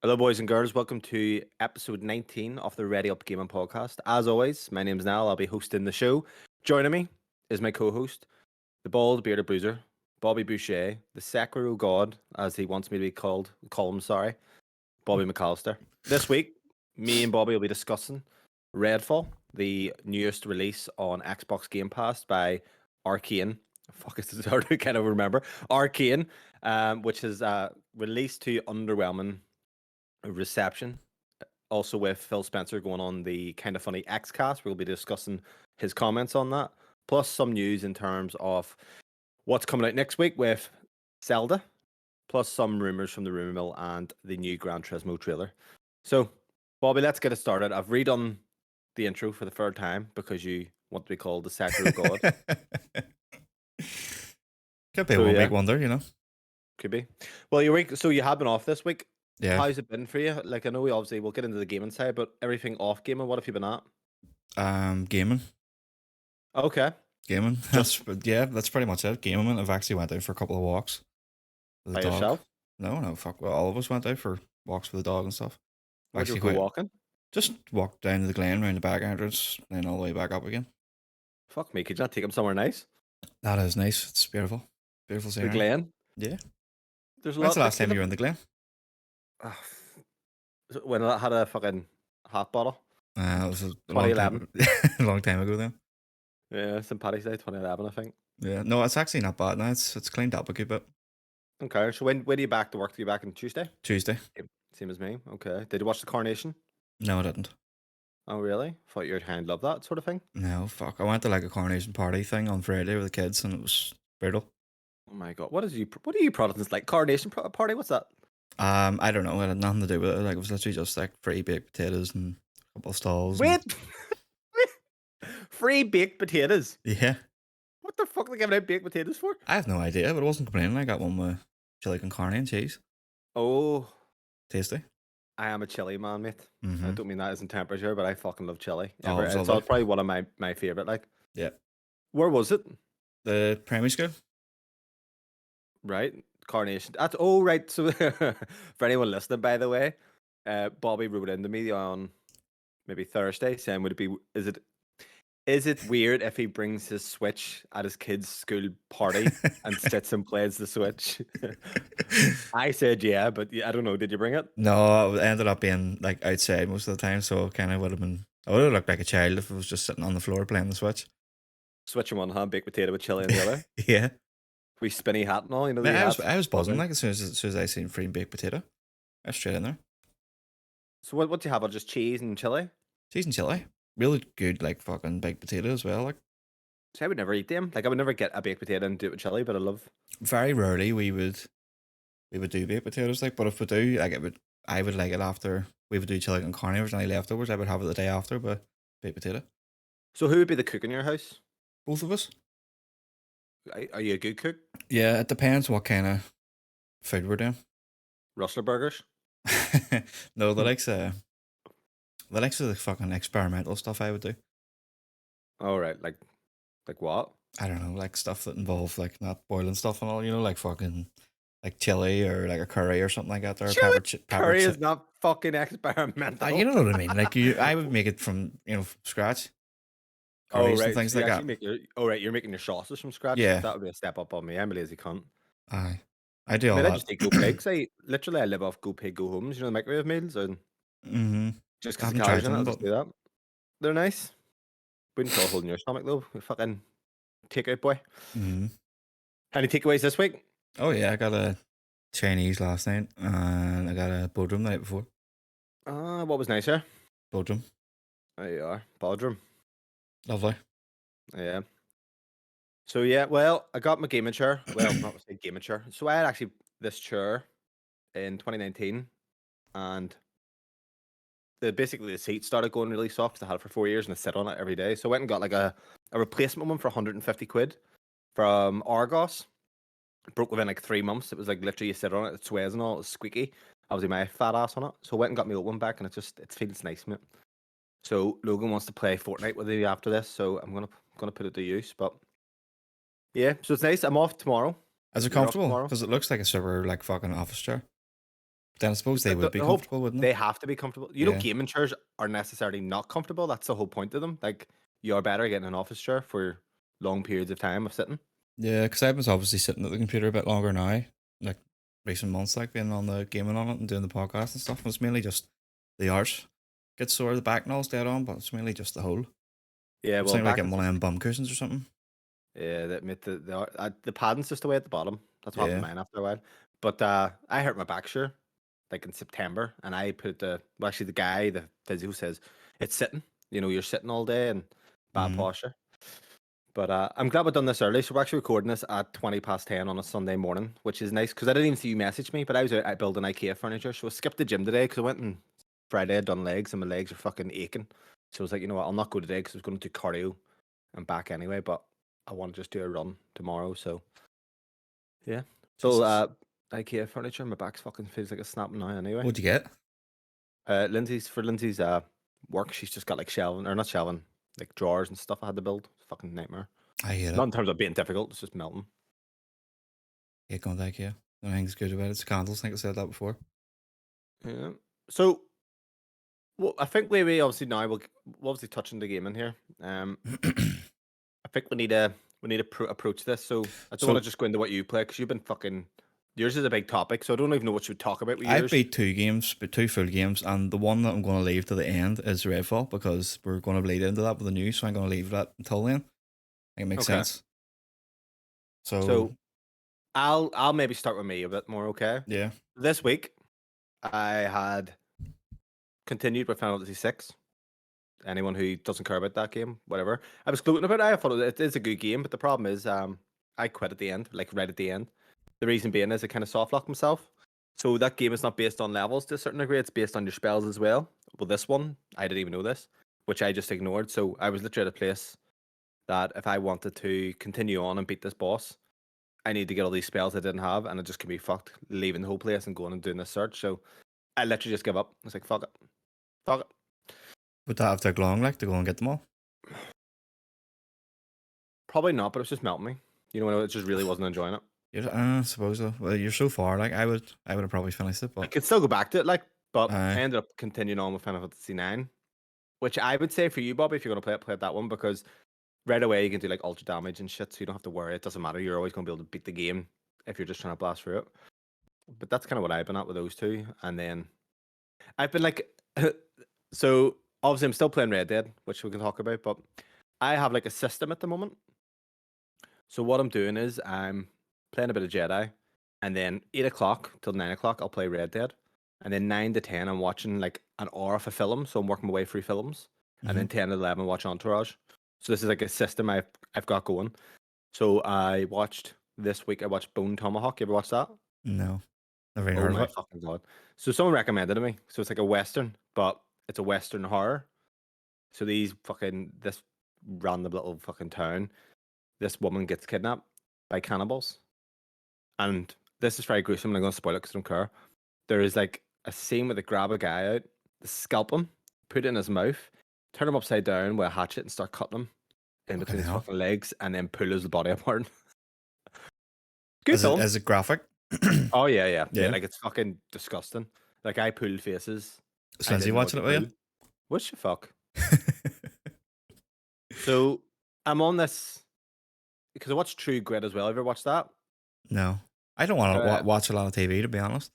Hello, boys and girls. Welcome to episode 19 of the Ready Up Gaming podcast. As always, my name's Niall. I'll be hosting the show. Joining me is my co host, the bald bearded bruiser, Bobby Boucher, the Sekiro god, as he wants me to be call him, sorry, Bobby McAllister. This week, me and Bobby will be discussing Redfall, the newest release on Xbox Game Pass by Arcane. Fuck, it's hard to kind of remember. Arcane, which is released to underwhelming reception. Also, with Phil Spencer going on the Kinda Funny XCast, we'll be discussing his comments on that. Plus, some news in terms of what's coming out next week with Zelda. Plus, some rumors from the rumor mill and the new Gran Turismo trailer. So, Bobby, let's get it started. I've redone the intro for the third time because you want to be called the Sekiro God. Could be a So, 1 week yeah, wonder, you know. could be. Well, your week. So you have been off this week. Yeah. How's it been for you? Like, I know we'll get into the gaming side, but everything off gaming. What have you been at? Gaming. Okay. Gaming. Just That's pretty much it. Gaming. I've actually went out for a couple of walks with the by dog. yourself? No, fuck. Well, all of us went out for walks with the dog and stuff. Where'd you Actually, go quite walking? just walked down to the glen, round the back entrance, then all the way back up again. Fuck me, could you not take him somewhere nice? That is nice. It's beautiful. Beautiful The scenery. Glen? Yeah. There's a When's lot the like last time you were in the glen? when I had a fucking hot bottle. It was a long 2011. time, a long time ago then. Yeah, St. Paddy's Day 2011, I think. Yeah. No, it's actually not bad now. It's cleaned up a good bit. Okay, so when are you back to work? Are you back on Tuesday? Tuesday. Same as me. Okay. Did you watch the coronation? No, I didn't. Oh really? Thought you'd hand love that sort of thing. No, fuck. I went to like a coronation party thing on Friday with the kids and it was brutal. Oh my god. What are you Protestants like? Coronation party? What's that? I don't know. It had nothing to do with it. Like it was literally just like free baked potatoes and a couple of stalls. And Wait! Free baked potatoes. yeah, What the fuck are they giving out baked potatoes for? I have no idea, but I wasn't complaining. I got one with chili con carne and cheese. Oh, Tasty. I am a chili man, mate. I Mm-hmm. don't mean that as in temperature, but I fucking love chili. Oh, it was It's lovely. probably one of my favorite. Like, Yeah. where was it? The primary school. Right, Carnation. That's right. So, for anyone listening, by the way, Bobby wrote into me on maybe Thursday saying, "Would it be? Is it weird if he brings his Switch at his kid's school party and sits and plays the Switch?" I said, "Yeah," but I don't know. Did you bring it? No, it ended up being like outside most of the time, so kind of would have been. I would have looked like a child if it was just sitting on the floor playing the Switch. Switch in one hand, baked potato with chili in the other. Yeah. We spinny hat and all, you know. Man, The hats. I was buzzing Lovely. like as soon as I seen free baked potato. I was straight in there. So what do you have? Just cheese and chili? Cheese and chili. Really good, like fucking baked potato as well. Like See, I would never eat them. Like I would never get a baked potato and do it with chili, but I love. very rarely we would do baked potatoes, like, but if we do, like I would like it after we would do chili and carne. If there's any leftovers, I would have it the day after, but baked potato. So who would be the cook in your house? Both of us. Are you a good cook? Yeah, it depends what kind of food we're doing. Rustler burgers? No, the likes of the fucking experimental stuff I would do. All right, like what? I don't know, like stuff that involve like not boiling stuff and all, you know, like fucking like chili or like a curry or something like that. Or Chili pepper. curry is not fucking experimental. You know what I mean? Like I would make it from from scratch. Oh Curries and right, things so you like actually that. make your. Oh right, you're making your sauces from scratch. Yeah, That would be a step up on me. I'm a lazy cunt. I do I all mean, I that. just eat go pigs. I live off go pig go homes. You know the microwave meals, and Mm-hmm. just I because the haven't calories tried in it, them, I'll but just do that. They're nice. Wouldn't feel a hole in your stomach though. You fucking takeout boy. mm-hmm. Any takeaways this week? Oh yeah, I got a Chinese last night and I got a Bodrum the night before. What was nicer? Bodrum, There you are, Bodrum. lovely. Yeah. So yeah, well, I got my gaming chair. Well, not a gaming chair. So I had actually this chair in 2019, and basically the seat started going really soft because I had it for 4 years and I sit on it every day. So I went and got like a replacement one for 150 quid from Argos. It broke within like 3 months. It was like literally you sit on it, it sways and all, it's squeaky. Obviously my fat ass on it. So I went and got my old one back and it feels nice, mate. So Logan wants to play Fortnite with me after this, so I'm gonna put it to use. But yeah, so it's nice. I'm off tomorrow. Is it You're off comfortable? tomorrow. Because it looks like a super like fucking office chair. then I suppose they would be The whole comfortable, wouldn't they they? have to be comfortable. You know, Yeah. gaming chairs are necessarily not comfortable. That's the whole point of them. Like, you're better getting an office chair for long periods of time of sitting. Yeah, because I was obviously sitting at the computer a bit longer now, like recent months, like being on the gaming on it and doing the podcast and stuff. And it's mainly just the arse gets sore, the back and all's dead on, but it's mainly just the whole. Yeah, I'm well, thinking like back getting is one of just them bum cushions or something. yeah, the padding's just away at the bottom. That's what happened Yeah. to mine after a while. But I hurt my back sure, like in September, and I put actually the guy, the physio says it's sitting. You know, you're sitting all day and bad Mm. posture. But I'm glad we've done this early. So we're actually recording this at 10 on a Sunday morning, which is nice because I didn't even see you message me. But I was out building IKEA furniture, so I skipped the gym today because I went and Friday I'd done legs and my legs are fucking aching. So I was like, you know what, I'll not go today because I was going to do cardio and back anyway. But I want to just do a run tomorrow. So yeah, so Jesus. IKEA furniture, my back's fucking feels like it's snapping now anyway. What'd you get? Lindsay's work, she's just got like shelving or not shelving, like drawers and stuff I had to build. Fucking nightmare. I hate Not it. in terms of being difficult, it's just melting. Hate going to IKEA. Nothing's good about it. It's the candles. I think I said that before. Yeah. So, well, I think we obviously now we'll obviously touch on the game in here. I think we need to approach this. So I don't want to So just go into what you play because you've been fucking. Yours is a big topic, so I don't even know what you would talk about with I've yours. beat 2 games, but 2 full games, and the one that I'm going to leave to the end is Redfall because we're going to bleed into that with the news, so I'm going to leave that until then. I think it makes Okay. sense. So So I'll maybe start with me a bit more. Okay. yeah, This week I had continued with Final Fantasy 6. Anyone who doesn't care about that game, whatever. I was gloating about it. I thought it is a good game, but the problem is, I quit at the end, like right at the end. The reason being is I kind of soft locked myself. So that game is not based on levels to a certain degree; it's based on your spells as well. Well, this one I didn't even know this, which I just ignored. So I was literally at a place that if I wanted to continue on and beat this boss, I need to get all these spells I didn't have, and it just can be fucked leaving the whole place and going and doing this search. So I literally just give up. I was like, fuck it, fuck it. would that have took long, like to go and get them all? Probably not, but it was just melting me. You know, it just really wasn't enjoying it. I suppose so. Well, you're so far. Like I would have probably finished it, I but could still go back to it, like, but I aye, ended up continuing on with Final Fantasy 9, which I would say for you, Bobby, if you're gonna play it that one because right away you can do like ultra damage and shit, so you don't have to worry. It doesn't matter. You're always gonna be able to beat the game if you're just trying to blast through it. But that's kind of what I've been at with those two, and then I've been like, so obviously I'm still playing Red Dead, which we can talk about, but I have like a system at the moment. So what I'm doing is I'm playing a bit of Jedi, and then 8 o'clock till 9 o'clock I'll play Red Dead, and then 9 to 10 I'm watching like an hour of a film, so I'm working my way through films, and mm-hmm. then 10 to 11 watch Entourage. So this is like a system I've got going. So I watched this week. I watched Bone Tomahawk. You ever watch that? No, never even Oh heard of my it. fucking god! So someone recommended it to me. So it's like a western, but it's a western horror. So this random little fucking town, this woman gets kidnapped by cannibals. And this is very gruesome, and I'm going to spoil it because I don't care. There is like a scene where they grab a guy out, they scalp him, put it in his mouth, turn him upside down with a hatchet and start cutting him in Fucking between his hell. fucking legs and then pull his body apart. Good Is it film. is it graphic? Oh, yeah, yeah. Yeah, Yeah. like it's fucking disgusting. Like I pulled faces Is I Lindsay didn't know what watching to it with pull. What the fuck? So I'm on this because I watched True Grit as well. Have you ever watched that? you? No, I don't want Uh, to watch a lot of TV to be honest.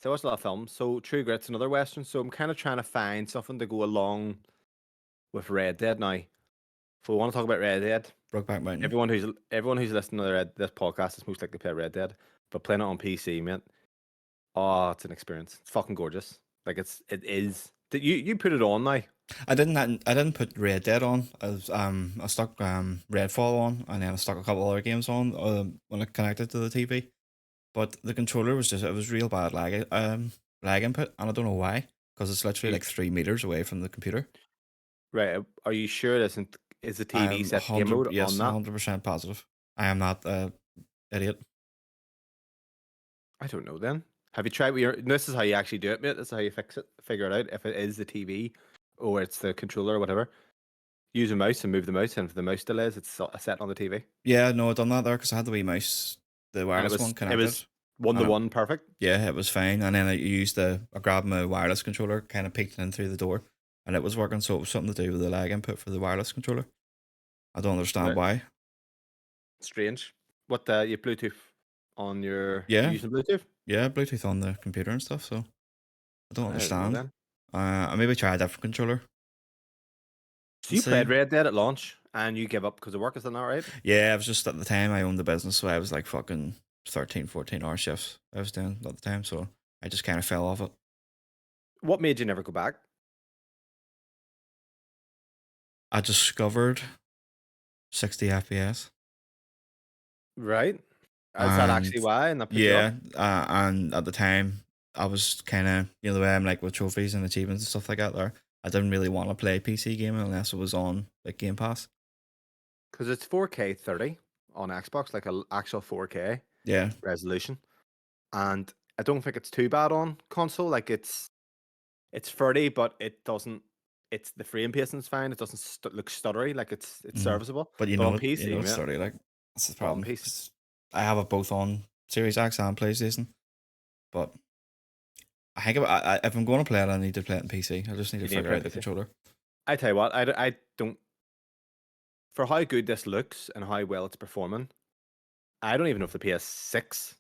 so I watched a lot of films. So True Grit's another Western. So I'm kind of trying to find something to go along with Red Dead now. If we want to talk about Red Dead, Brokeback Mountain. everyone who's listening to this podcast is most likely to play Red Dead. But playing it on PC, man, oh, it's an experience. It's fucking gorgeous. Like it is. You put it on now? I didn't put Red Dead on. I stuck Redfall on, and then I stuck a couple other games on when it connected to the TV. But the controller was it was real bad lag input, and I don't know why, because it's literally You, like 3 meters away from the computer. right? Are you sure it isn't? Is the I TV am set to game mode on that? 100% positive. I am not idiot. I don't know. Then have you tried? This is how you actually do it, mate. This is how you fix it. Figure it out if it is the TV or it's the controller or whatever. Use a mouse and move the mouse, and if the mouse delays, it's set on the TV. Yeah, no, I done that there because I had the wee mouse, the And wireless one it connected. was One to and one, perfect. yeah, it was fine. And then I grabbed my wireless controller, kind of peeked in through the door, and it was working. So it was something to do with the lag input for the wireless controller. I don't understand Right. why. Strange. What you Bluetooth on your you Yeah, using Bluetooth? yeah, Bluetooth on the computer and stuff. So I don't I don't know understand. then. I maybe try a different controller So and you played see. Red Dead at launch and you give up because of work, is that not right? Yeah, I was just at the time I owned the business, so I was like fucking 13, 14 hour shifts I was doing at the time. So I just kind of fell off it. What made you never go back? I discovered 60 FPS. Right. Is that And actually why? And that put you off? yeah, and at the time, I was kind of, the way I'm like with trophies and achievements and stuff like that there. I didn't really want to play PC gaming unless it was on like Game Pass. Because it's 4K 30 on Xbox, like an actual 4K Yeah. resolution. And I don't think it's too bad on console. Like it's 30, but it doesn't. It's the frame pacing's fine. It doesn't look stuttery. Like it's Mhm. serviceable. But But on you PC, know it's mate, 30, like, that's the on problem. PC, 'Cause I have it both on Series X and PlayStation. But I think if I'm going to play it, I need to play it on PC. I just need to you need to figure play out on the PC. controller. I tell you what, I don't. For how good this looks and how well it's performing, I don't even know if the PS6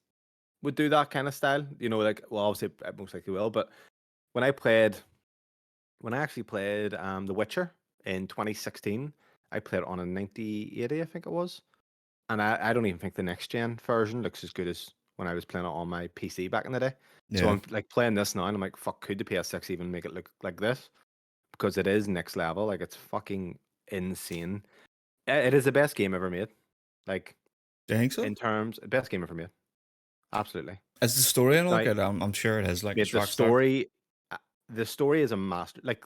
would do that kind of style. You know, like well, obviously, it most likely will. But when I played, when I actually played The Witcher in 2016, I played it on a 9080, I think it was. And I don't even think the next gen version looks as good as when I was playing it on my PC back in the day. So Yeah. I'm like playing this now and I'm like, fuck, could the PS6 even make it look like this? Because it is next level. Like it's fucking insane. It is the best game ever made. Like Do you think so? in terms, best game ever made. Absolutely. Is the story and all Like, good? I'm sure it is. Like, mate, it's Rockstar. uh, the story is a master. Like,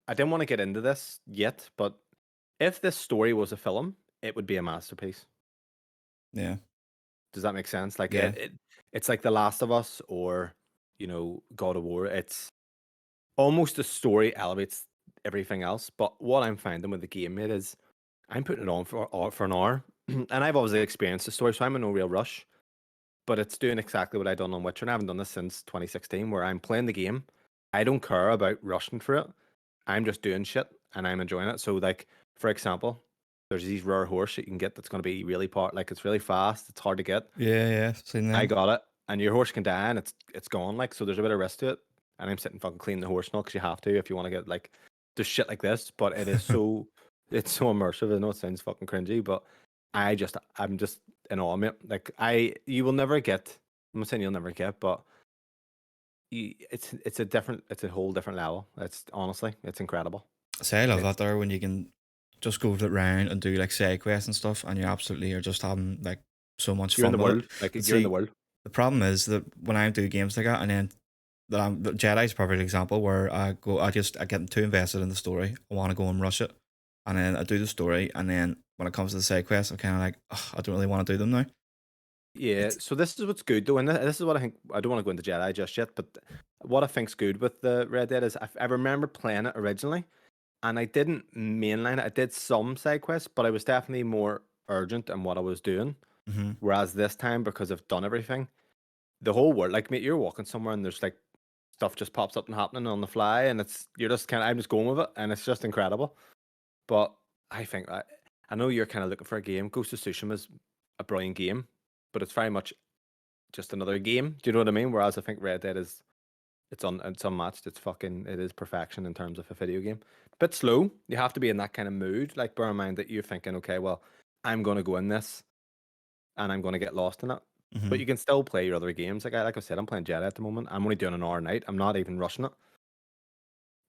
I didn't want to get into this yet, but if this story was a film, it would be a masterpiece. Yeah. Does that make sense? Like Yeah. it's like The Last of Us or God of War. It's almost the story elevates everything else. But what I'm finding with the game it is I'm putting it on for an hour, and I've obviously experienced the story, so I'm in no real rush. But it's doing exactly what I've done on Witcher, and I haven't done this since 2016, where I'm playing the game. I don't care about rushing for it. I'm just doing shit and I'm enjoying it. So, like, for example, there's these rare horse that you can get that's going to be really like it's really fast. It's hard to get. Yeah. Yeah. Seen I them. got it, and your horse can die, and it's gone. Like, so there's a bit of risk to it. And I'm sitting fucking cleaning the horse now because you have to if you want to get like there's shit like this. But it is so it's so immersive. I know it sounds fucking cringy, but I'm just in awe, mate. Like you will never get. I'm not saying you'll never get, but it's a whole different level. It's honestly it's incredible. Say, I love that It's there when you can just go around and do like side quests and stuff, and you absolutely are just having like so much you're in fun the with it. world, like But you're in the see, world. the problem is that when I do games like that, and then the Jedi's a perfect example where I get too invested in the story. I want to go and rush it, and then I do the story, and then when it comes to the side quests, I'm kind of like, "Ugh, I don't really want to do them now." Yeah, It's so this is what's good though, and this is what I think. I don't want to go into Jedi just yet, but what I think's good with the Red Dead is I remember playing it originally, and I didn't mainline it. I did some side quests, but I was definitely more urgent in what I was doing. hmm Whereas this time, because I've done everything, the whole world, like mate, you're walking somewhere and there's like stuff just pops up and happening on the fly, and you're just kind of I'm just going with it, and it's just incredible. But I think I know you're kind of looking for a game. Ghost of Tsushima is a brilliant game, but it's very much just another game. Do you know what I mean? Whereas I think Red Dead is it's unmatched. It is perfection in terms of a video game. Bit slow. You have to be in that kind of mood. Like bear in mind that you're thinking, okay, well, I'm gonna go in this and I'm gonna get lost in it. But hmm you can still play your other games. Like I said, I'm playing Jedi at the moment. I'm only doing an hour a night. I'm not even rushing it.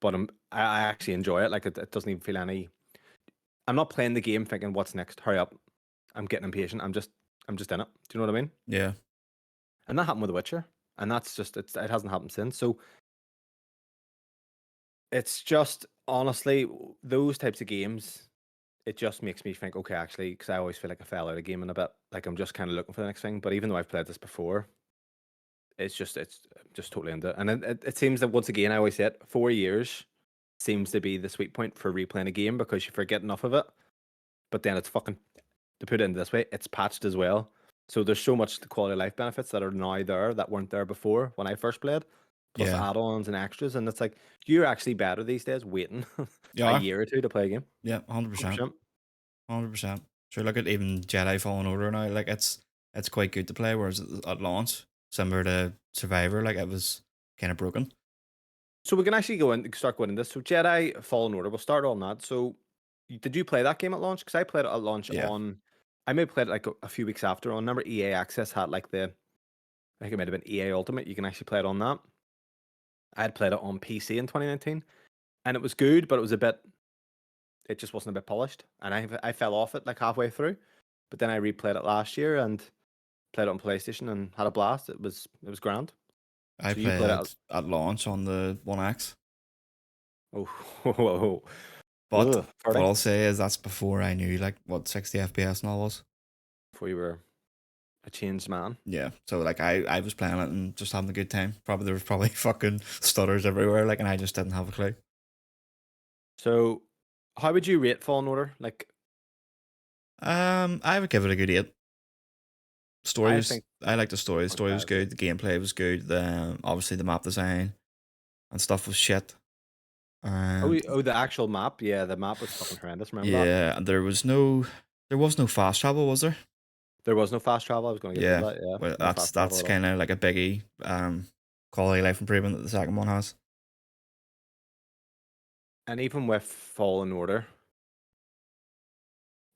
But I actually enjoy it. Like it doesn't even feel any I'm not playing the game thinking what's next. Hurry up. I'm getting impatient. I'm just in it. Do you know what I mean? Yeah. And that happened with The Witcher. And that's just it hasn't happened since. So it's just honestly those types of games. It just makes me think, okay, actually, because I always feel like I fell out of gaming a bit. Like I'm just kind of looking for the next thing. But even though I've played this before, it's just totally into it. And it seems that once again, I always say it, 4 years seems to be the sweet point for replaying a game because you forget enough of it. But then it's fucking to put it in this way, it's patched as well. So there's so much the quality of life benefits that are now there that weren't there before when I first played, plus Yeah. add-ons and extras. And it's like you're actually better these days waiting You a are? year or two to play a game. Yeah, 100%. 100%. 100%. Sure, look at even Jedi Fallen Order now. Like it's quite good to play, whereas at launch, similar to Survivor, like it was kind of broken. So we can actually go in start going into this. So Jedi Fallen Order, we'll start on that. So did you play that game at launch? Because I played it at launch Yeah. on. I may have played it like a few weeks after. On remember EA Access had like I think it might have been EA Ultimate. You can actually play it on that. I had played it on PC in 2019, and it was good, but it was a bit. It just wasn't a bit polished, and I fell off it like halfway through. But then I replayed it last year and played it on PlayStation and had a blast. It was grand. I So you played it. played at launch on the One X. Oh, whoa, But ugh, what party. I'll say is that's before I knew like what 60 FPS and all was. Before you were a changed man. Yeah. So like I was playing it and just having a good time. Probably there was probably fucking stutters everywhere, like, and I just didn't have a clue. So, how would you rate Fallen Order? Like, I would give it a good 8. Story I was think I liked the story. The story was 0.5, yeah. good. The gameplay was good. The obviously the map design and stuff was shit. Oh, And the actual map. Yeah, the map was fucking horrendous. Remember that? yeah, and there was no fast travel, was there? There was no fast travel. I was going to get into Yeah. that. Yeah, Well, no that's fast travel that's at all. kind of like a biggie quality life improvement that the second one has. And even with Fallen Order,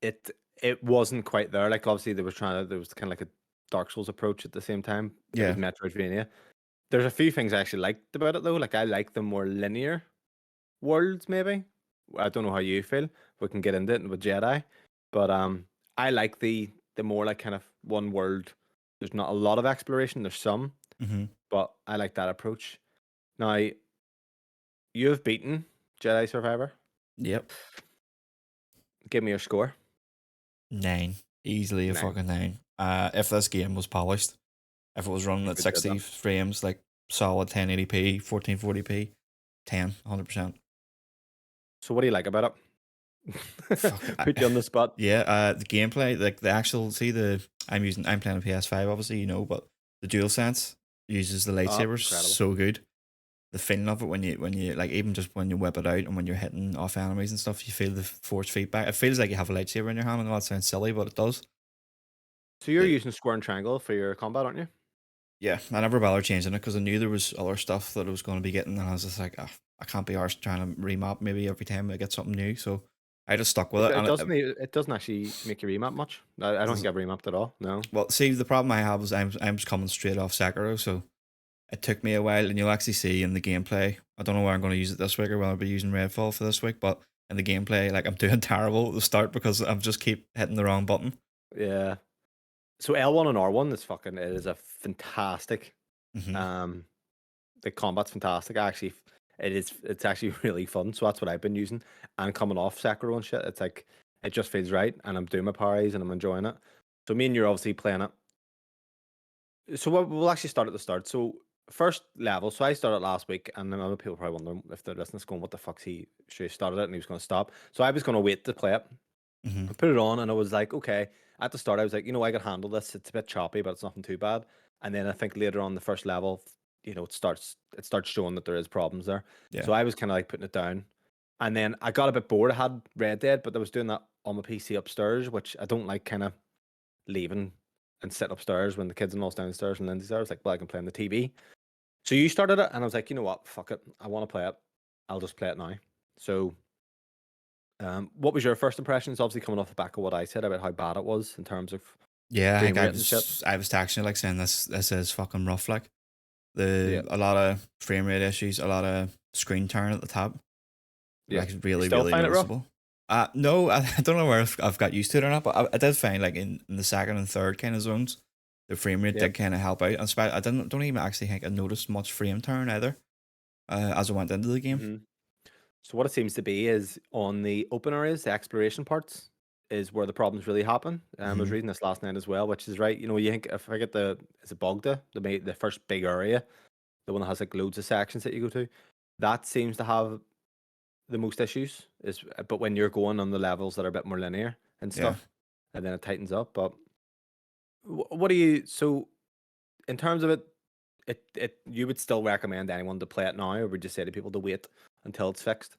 it it wasn't quite there. Like, obviously, there was kind of like a Dark Souls approach at the same time. It was Yeah. Metroidvania. There's a few things I actually liked about it though. Like, I like the more linear worlds. Maybe I don't know how you feel. We can get into it with Jedi, but I like the more like kind of one world. There's not a lot of exploration. There's some, Hmm. but I like that approach. Now you have beaten Jedi Survivor. Yep. Give me your score. 9. Easily a 9. fucking 9. If this game was polished, if it was running You at could do 60 that. frames, like solid 1080p, 1440p, 10, 100%. So what do you like about it? Fuck. Put you on the spot. Yeah, the gameplay, like the actual, see I'm playing a PS5, obviously, but the DualSense uses the Oh, lightsabers incredible. so good. The feeling of it when you like, even just when you whip it out and when you're hitting off enemies and stuff, you feel the force feedback. It feels like you have a lightsaber in your hand. I know that sounds silly, but it does. So you're The, using square and triangle for your combat, aren't you? yeah, I never bothered changing it because I knew there was other stuff that I was going to be getting, and I was just like, "Ah, I can't be arsed trying to remap maybe every time I get something new." So I just stuck with It, it, it and doesn't. It doesn't actually make you remap much. I don't think it, I've remapped at all. No. well, see, the problem I have is I'm just coming straight off Sekiro, so it took me a while, and you'll actually see in the gameplay. I don't know where I'm going to use it this week or whether I'll be using Redfall for this week, but in the gameplay, like I'm doing terrible at the start because I'm just keep hitting the wrong button. Yeah. So L1 and R1 is fucking. It is a fantastic. Hmm. Um, the combat's fantastic. Actually, it is. It's actually really fun. So that's what I've been using. And coming off Sekiro and shit, it's like it just feels right. And I'm doing my parries and I'm enjoying it. So me and you're obviously playing it. So we'll actually start at the start. So first level. So I started last week, and then other people probably wondering if they're listening, going, "What the fuck's he? Sure, he started it and he was going to stop." So I was going to wait to play it. Hmm. I put it on, and I was like, "Okay." At the start, I was like, I can handle this. It's a bit choppy, but it's nothing too bad. And then I think later on the first level, it starts showing that there is problems there. Yeah. So I was kind of like putting it down, and then I got a bit bored. I had Red Dead, but I was doing that on my PC upstairs, which I don't like, kind of leaving and sitting upstairs when the kids and all's downstairs and Lindsay's there. I was like, well, I can play on the TV. So you started it, and I was like, you know what? Fuck it. I want to play it. I'll just play it now. So, what was your first impressions? Obviously, coming off the back of what I said about how bad it was in terms of Yeah, I frame think I rate and shit. was I was texting you like saying this is fucking rough. Like Yeah, a lot of frame rate issues, a lot of screen turn at the top, yeah. like You really still really find it rough? noticeable. No, I don't know where I've got used to it or not, but I did find like in the second and third kind of zones, the frame rate Yeah. did kind of help out. And I don't even actually think I noticed much frame turn either. As I went into the game. hmm So what it seems to be is on the open areas, the exploration parts, is where the problems really happen. I was Hmm. reading this last night as well, which is right. You think if I get is it Bogda, the first big area, the one that has like loads of sections that you go to, that seems to have the most issues. But when you're going on the levels that are a bit more linear and Yeah. stuff, and then it tightens up. But What do you so in terms of it, you would still recommend anyone to play it now, or would you say to people to wait until it's fixed?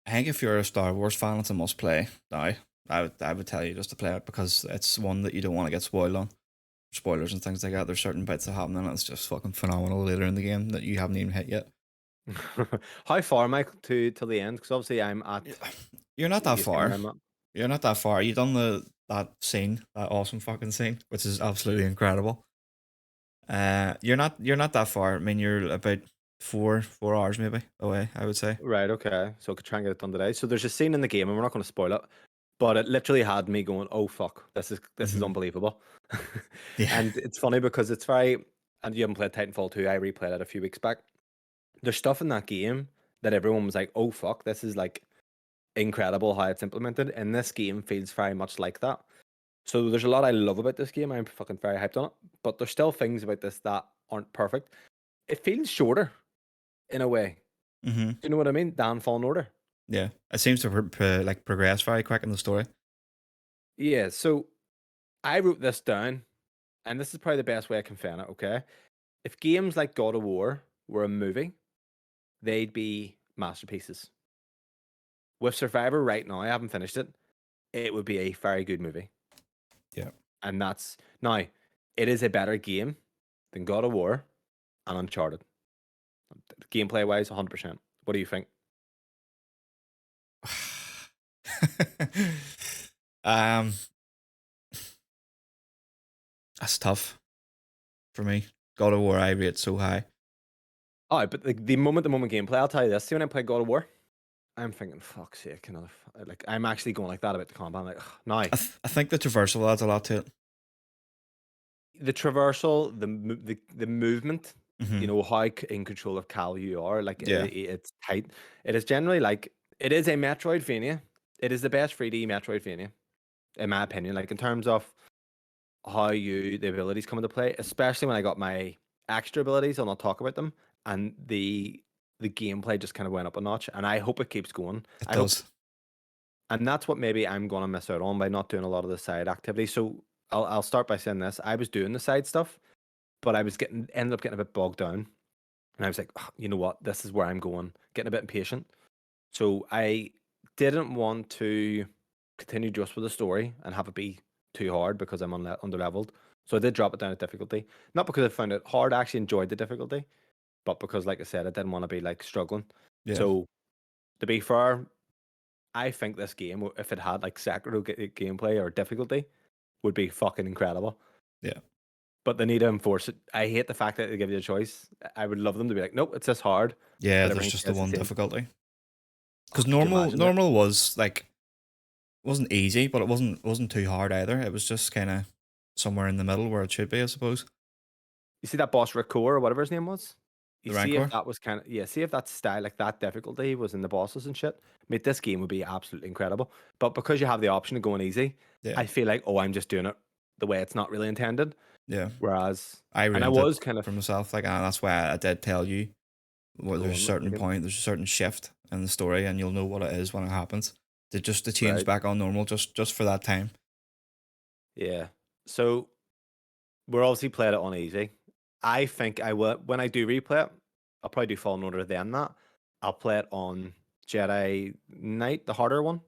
I think if you're a Star Wars fan, it's a must play now. I would tell you just to play it because it's one that you don't want to get spoiled on. Spoilers and things like that. There's certain bits that happen and it's just fucking phenomenal later in the game that you haven't even hit yet. How far, Michael, to till the end? Because obviously I'm Y- at. You're not that You see where far. I'm at. You're not that far. You done that scene, that awesome fucking scene, which is absolutely incredible. You're not that far. I mean, you're about 4 hours maybe away. I would say. Right. Okay. So I could try and get it done today. So there's a scene in the game, and we're not going to spoil it, but it literally had me going, "Oh fuck, this is Hmm. unbelievable." Yeah. And it's funny because it's very. And you haven't played Titanfall 2. I replayed it a few weeks back. There's stuff in that game that everyone was like, "Oh fuck, this is like incredible how it's implemented." And this game feels very much like that. So there's a lot I love about this game. I'm fucking very hyped on it. But there's still things about this that aren't perfect. It feels shorter in a way. Hmm. Do you know what I mean? Dan Fallen Order. Yeah. It seems to like progress very quick in the story. Yeah, so I wrote this down, and this is probably the best way I can fan it, okay? If games like God of War were a movie, they'd be masterpieces. With Survivor right now, I haven't finished it. It would be a very good movie. Yeah. And that's now, it is a better game than God of War and Uncharted. Gameplay wise, 100%. What do you think? um, that's tough for me. God of War, I rate so high. Oh, but the moment gameplay, I'll tell you this. See, when I play God of War, I'm thinking, fuck's sake, another. Like, I'm actually going like that about the combat. I'm like, ugh, now, I think the traversal adds a lot to it. the traversal, the movement, Hmm. how in control of Cal you are, like Yeah, it's tight. It is generally like it is a Metroidvania. It is the best 3D Metroidvania, in my opinion. Like in terms of how the abilities come into play, especially when I got my extra abilities, I'll not talk about them, and the gameplay just kind of went up a notch, and I hope it keeps going. it I hope, does. and that's what maybe I'm gonna miss out on by not doing a lot of the side activities. So I'll start by saying this: I was doing the side stuff, but I was ended up getting a bit bogged down, and I was like, "Ugh, you know what, this is where I'm going, getting a bit impatient." So I didn't want to continue just with the story and have it be too hard because I'm under leveled. So I did drop it down at difficulty, not because I found it hard. I actually enjoyed the difficulty, but because, like I said, I didn't want to be like struggling. Yeah, So to be fair, I think this game, if it had like Sekiro gameplay or difficulty, would be fucking incredible. yeah, But they need to enforce it. I hate the fact that they give you a choice. I would love them to be like, nope, it's this hard, yeah. but There's everything just the stays the one same. difficulty Oh, because could you normal imagine that? normal was like wasn't easy, but it wasn't too hard either. It was just kind of somewhere in the middle where it should be, I suppose. You see that boss Rick or whatever his name was? You The see if Rancor. that was kind of yeah, see if that style like that difficulty was in the bosses and shit. Mate, this game would be absolutely incredible. But because you have the option of going easy, Yeah, I feel like, oh, I'm just doing it the way it's not really intended. yeah. Whereas I and I ruined it was kind of for myself. Like, and that's why I did tell you. Well, go there's a on certain again. point, there's a certain shift in the story, and you'll know what it is when it happens. To change Right. back on normal, just for that time. Yeah. So we're obviously playing it on easy. I think I will when I do replay it, I'll probably do Fallen Order then that. I'll play it on Jedi Knight, the harder one,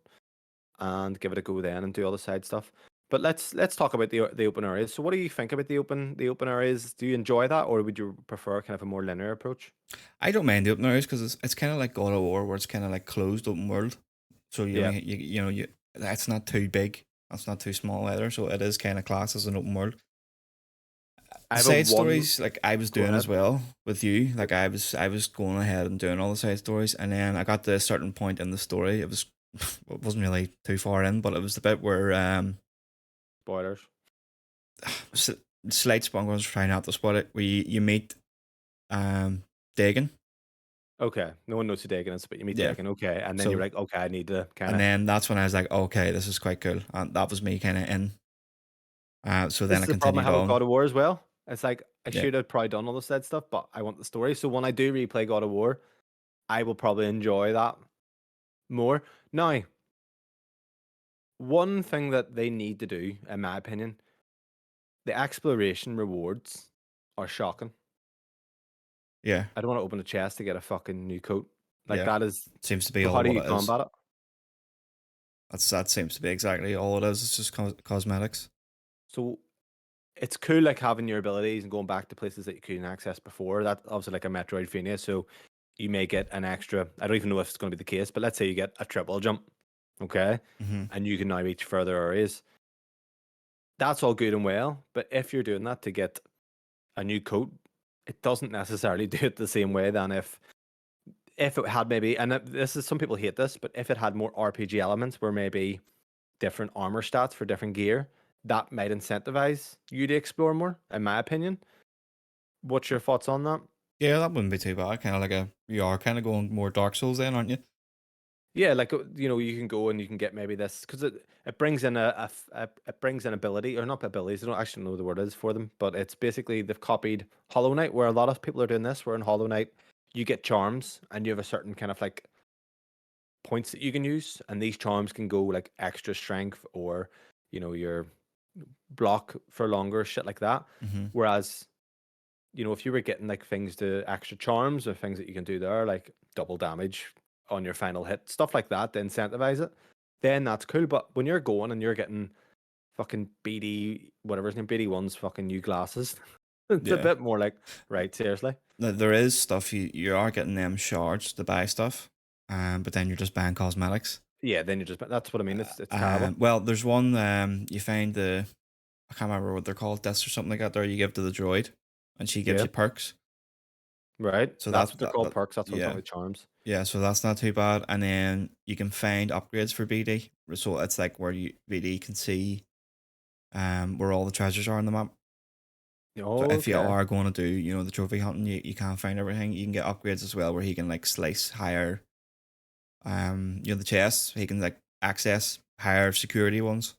and give it a go then and do all the side stuff. But let's talk about the open areas. So what do you think about the open areas? Do you enjoy that, or would you prefer kind of a more linear approach? I don't mind the open areas because it's kind of like God of War, where it's kind of like closed open world. So you Yeah, only you know you that's not too big, that's not too small either. So it is kind of classed as an open world. I The have a side one. stories like I was Go doing as ahead. well with you. Like I was going ahead and doing all the side stories, and then I got to a certain point in the story. It was it wasn't really too far in, but it was the bit where Spoilers. s- slight spoilers, trying not to spoil it. Where you meet Dagon, Okay, no one knows who Dagon is, but you meet yeah. Dagon. Okay, and then you're So like, okay, I need to kind and of. then that's when I was like, okay, this is quite cool, and that was me kind of in. So This then is I the problem I continued have with on. God of War as well. It's like I Yeah, should have probably done all the said stuff, but I want the story. So when I do replay God of War, I will probably enjoy that more. Now, one thing that they need to do, in my opinion, the exploration rewards are shocking. Yeah, I don't want to open a chest to get a fucking new coat. Like yeah. that is. Seems to be So how all do what you it is. combat it? That seems to be exactly all it is. It's just cosmetics. So it's cool, like having your abilities and going back to places that you couldn't access before. That's obviously like a Metroidvania. So you may get an extra. I don't even know if it's going to be the case, but let's say you get a triple jump, okay, Hmm. and you can now reach further areas. That's all good and well, but if you're doing that to get a new coat, it doesn't necessarily do it the same way than if it had maybe, and this is, some people hate this, but if it had more RPG elements where maybe different armor stats for different gear, that might incentivize you to explore more, in my opinion. What's your thoughts on that? Yeah, that wouldn't be too bad. Kind of like you are kind of going more Dark Souls then, aren't you? Yeah, like you can go and you can get maybe this because it brings in it brings in ability, or not abilities. I don't actually know what the word is for them, but it's basically they've copied Hollow Knight, where a lot of people are doing this. Where in Hollow Knight you get charms and you have a certain kind of like points that you can use, and these charms can go like extra strength or your block for longer, shit like that. Hmm. Whereas if you were getting like things to extra charms or things that you can do there, like double damage on your final hit, stuff like that, to incentivize it, then that's cool. But when you're going and you're getting fucking BD, whatever his name, BD1's fucking new glasses, it's a Yeah. bit more like, right, seriously. There is stuff you are getting them shards to buy stuff, but then you're just buying cosmetics. Yeah, then you just, that's what I mean. It's terrible. Well, there's one you find I can't remember what they're called, discs or something like that. There you give to the droid, and she gives Yeah, you perks. right. So That's what they're called, that perks. That's what I'm talking yeah. about, charms. Yeah, so that's not too bad. And then you can find upgrades for BD. So it's like where BD can see where all the treasures are on the map. So if you Okay. are going to do, the trophy hunting, you can't find everything. You can get upgrades as well where he can like slice higher the chests. He can like access higher security ones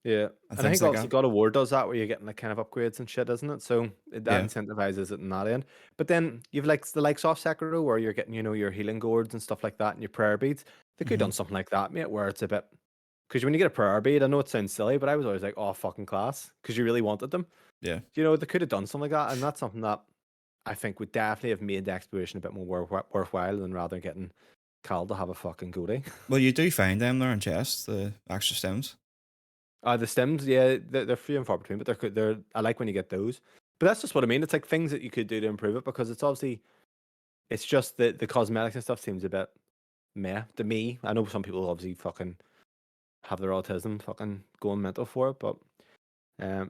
Yeah, and and I things think like obviously that. God of War does that, where you're getting like kind of upgrades and shit, isn't it? So that Yeah. incentivizes it in that end. But then you've like the likes of Sekiro, where you're getting your healing gourds and stuff like that, and your prayer beads. They could have Hmm. done something like that, mate, where it's a bit, because when you get a prayer bead, I know it sounds silly, but I was always like, oh fucking class, because you really wanted them. Yeah. They could have done something like that, and that's something that I think would definitely have made the exploration a bit more worthwhile than rather getting Cal to have a fucking goatee. Well, you do find them there in chests, the extra stems. The stems, yeah, they're few and far between, but they're I like when you get those. But that's just what I mean. It's like things that you could do to improve it, because it's obviously it's just the cosmetics and stuff seems a bit meh to me. I know some people obviously fucking have their autism fucking going mental for it, but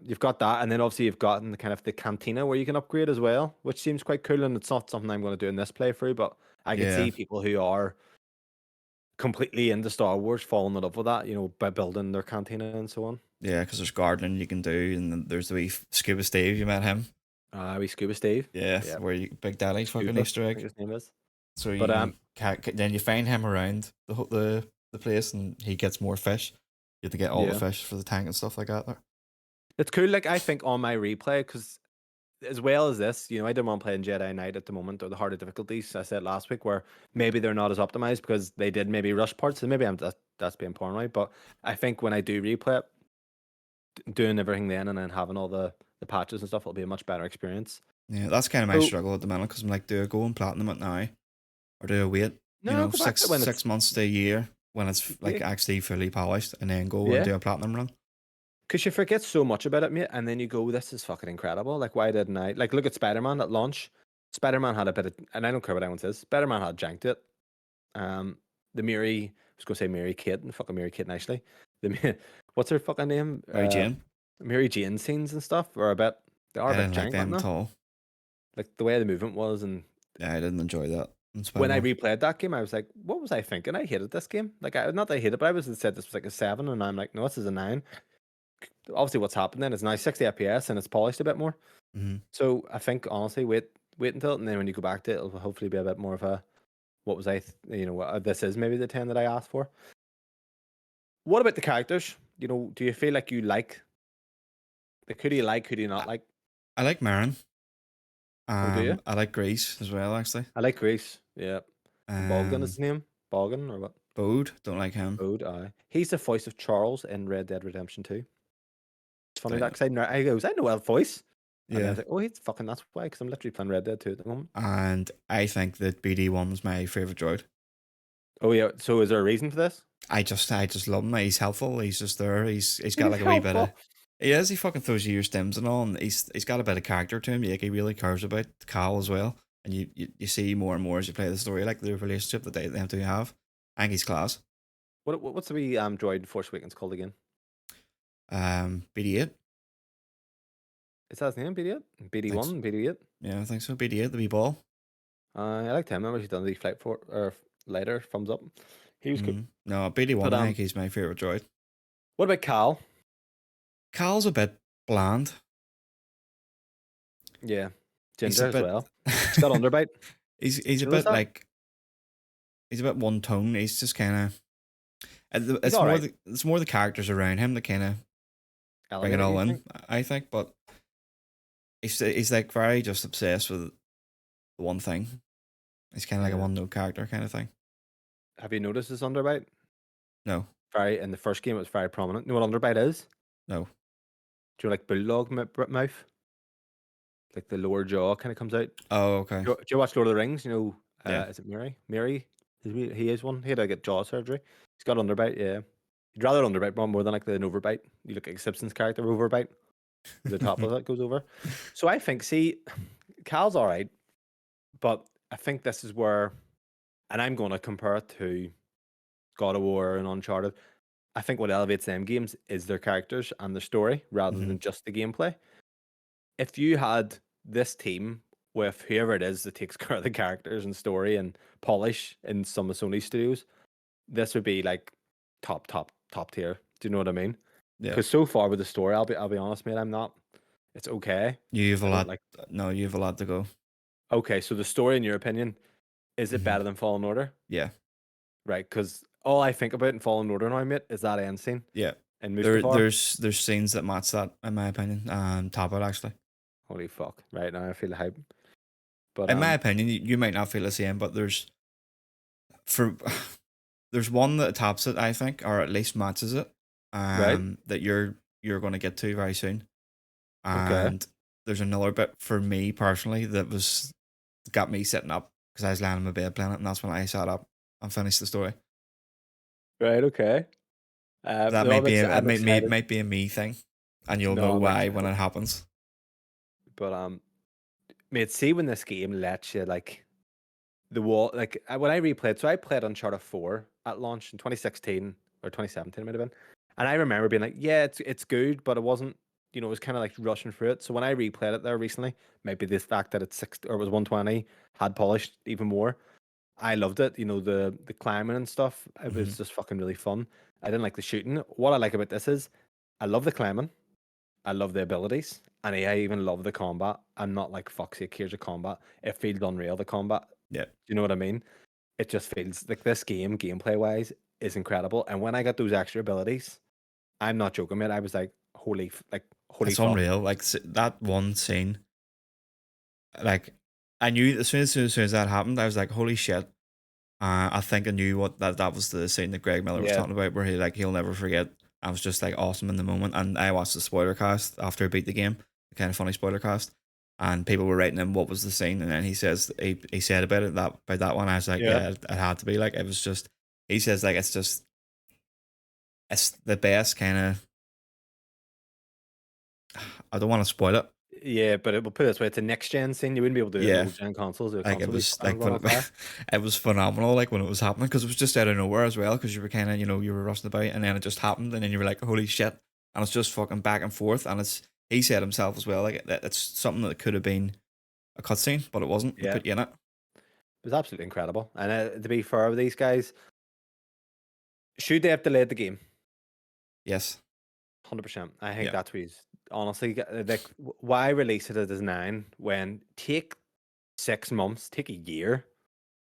you've got that, and then obviously you've gotten the kind of the cantina where you can upgrade as well, which seems quite cool. And it's not something I'm going to do in this playthrough, but I could Yeah. see people who are completely into Star Wars falling in love with that, by building their cantina and so on. Yeah, because there's gardening you can do, and then there's the wee Scuba Steve, you met him. We Scuba Steve. Yeah, Yeah, where Big Daddy's fucking Scuba, Easter I egg. think his name is. So But you then you find him around the place, and he gets more fish. You have to get all the yeah, fish for the tank and stuff like that. There. it's cool. Like I think on my replay, because as well as this, I don't want playing Jedi Knight at the moment, or the harder difficulties. I said last week where maybe they're not as optimized because they did maybe rush parts, and maybe that's being paranoid. But I think when I do replay it, doing everything then and then having all the patches and stuff, it'll be a much better experience. Yeah, that's kind of my So struggle at the minute because I'm like, do I go and platinum it now, or do I wait? no, go back Six to when it's 6 months to a year when it's like yeah, actually fully polished, and then go and yeah. do a platinum run. Because you forget so much about it, mate, and then you go, "This is fucking incredible!" Like, why didn't I? Like, look at Spider Man at launch. Spider Man had a bit of, and I don't care what anyone says. Spider Man had janked it. The Mary, I was gonna say Mary Kate, and fucking Mary Kate Ashley. What's her fucking name? Mary Jane, Mary Jane scenes and stuff are a bit, they are I a bit didn't like jank, aren't them they? at all. Like the way the movement was, and Yeah, I didn't enjoy that in Spider when I Man. replayed that game, I was like, "What was I thinking?" I hated this game. Like, not that I hated it, but I was said this was like a 7, and I'm like, "No, this is a 9." Obviously, what's happened then is now 60 FPS and it's polished a bit more. Hmm. So I think honestly, wait until it, and then when you go back to it, it'll hopefully be a bit more of a what was I, what this is maybe the 10 that I asked for. What about the characters? Do you feel like you like who do you like, who do you not I, like? I like Marin. Oh, do you? I like Grease as well, actually. I like Grace. Yeah, Balgan is Um, his name. Balgan or what? Bode, don't like him. Bode. Aye, he's the voice of Charles in Red Dead Redemption 2. It's funny that because I know that voice, and then I Yeah. was like, oh, he's fucking that's why because I'm literally playing Red Dead 2 at the moment. And I think that BD1 was my favorite droid. Oh yeah, so is there a reason for this? I just love him. He's helpful. He's just there. He's got He's like a wee bit of. helpful. He is. He fucking throws you your stims and all. And he's got a bit of character to him. Like he really cares about Cal as well. And you see more and more as you play the story, like the relationship that they have to have. I think he's class. What's the wee droid Force Awakens called again? BD8. Is that his name? BD-8? Thanks. BD-1? BD-8? Yeah, I think so. BD8, the wee ball. I liked him. I remember he's done the flight for or later thumbs up. He was good. No, BD1. But I think he's my favorite droid. what about Cal? Cal's a bit bland. Yeah, He's a ginger as bit. well. He's got underbite. he's Did a you notice bit that? like he's a bit one tone. He's just kind of. He's It's all more right. it's more the characters around him that kind of bring it Elevator, all you in. think? I think, but he's like very just obsessed with the one thing. He's kind of like a Yeah. one note character kind of thing. Have you noticed his underbite? No, Very in the first game, it was very prominent. You know what underbite is? no. Do you like bulldog mouth? Like the lower jaw kind of comes out. Oh, okay. Do you watch Lord of the Rings? You know, Yeah. is it Mary? Mary? He is one. He had to get jaw surgery. He's got underbite. Yeah, you'd rather underbite more than like the overbite. You look like Simpson's character overbite. The top of it goes over. So I think, see, Cal's all right, but I think this is where, and I'm going to compare it to God of War and Uncharted. I think what elevates them games is their characters and the story rather Mhm. than just the gameplay. If you had this team with whoever it is that takes care of the characters and story and polish in some of Sony studios, this would be like top tier. Do you know what I mean? Yeah. Because so far with the story, I'll be honest, mate, I'm not. It's okay. You have a I don't lot. like. No, you have a lot to go. Okay, so the story, in your opinion, is it Mhm. better than Fallen Order? Yeah. Right, because all I think about in Fallen Order now, mate, is that end scene Yeah. in There, Mustafar. there's scenes that match that, in my opinion. Top it actually. Holy fuck! Right now, I feel the hype. But In my opinion, you might not feel the same, but for there's one that tops it, I think, or at least matches it. right, That you're going to get to very soon. okay, And there's another bit for me personally that got me sitting up because I was laying in my bed playing it, and that's when I sat up and finished the story. right, okay. That No, might be I'm excited. might be a me thing, and you'll know No, I'm why when excited. it happens. But mate, see when this game lets you like the wall, like when I replayed. So I played Uncharted 4 at launch in 2016 or 2017, it might have been. And I remember being like, yeah, it's good, but it wasn't. You know, it was kind of like rushing through it. So when I replayed it there recently, maybe the fact that it's 60 or it was 120 had polished even more. I loved it. You know, the climbing and stuff. It Hmm. was just fucking really fun. I didn't like the shooting. What I like about this is I love the climbing. I love the abilities. And I even love the combat. I'm not like fuck's sake, here's a combat. It feels unreal, the combat. Yeah, Do you know what I mean? It just feels like this game, gameplay wise, is incredible. And when I got those extra abilities, I'm not joking, man. I was like, holy it's fuck. unreal. Like that one scene, like I knew as soon as that happened, I was like, holy shit. I think I knew what that was the scene that Greg Miller was Yeah. talking about, where he'll never forget. I was just like awesome in the moment, and I watched the spoiler cast after I beat the game, the kind of funny spoiler cast, and people were writing him what was the scene, and then he said about that one. I was like, Yeah. yeah, it had to be like it was just. He says like it's the best kind of. I don't want to spoil it. Yeah, but it will put it this way, it's a next gen scene. You wouldn't be able to do it in Yeah, old gen consoles. The like it console would be was fucking like run on fire. it was phenomenal like when it was happening because it was just out of nowhere as well because you were kind of you were rushing about and then it just happened and then you were like holy shit and it's just fucking back and forth and it's he said himself as well like it's something that could have been a cutscene but it wasn't. They Yeah. put you in it. It was absolutely incredible. And to be fair with these guys, should they have delayed the game? Yes. 100%. I think Yeah. that's what he's honestly like. Why release it as 9 when take 6 months, take a year,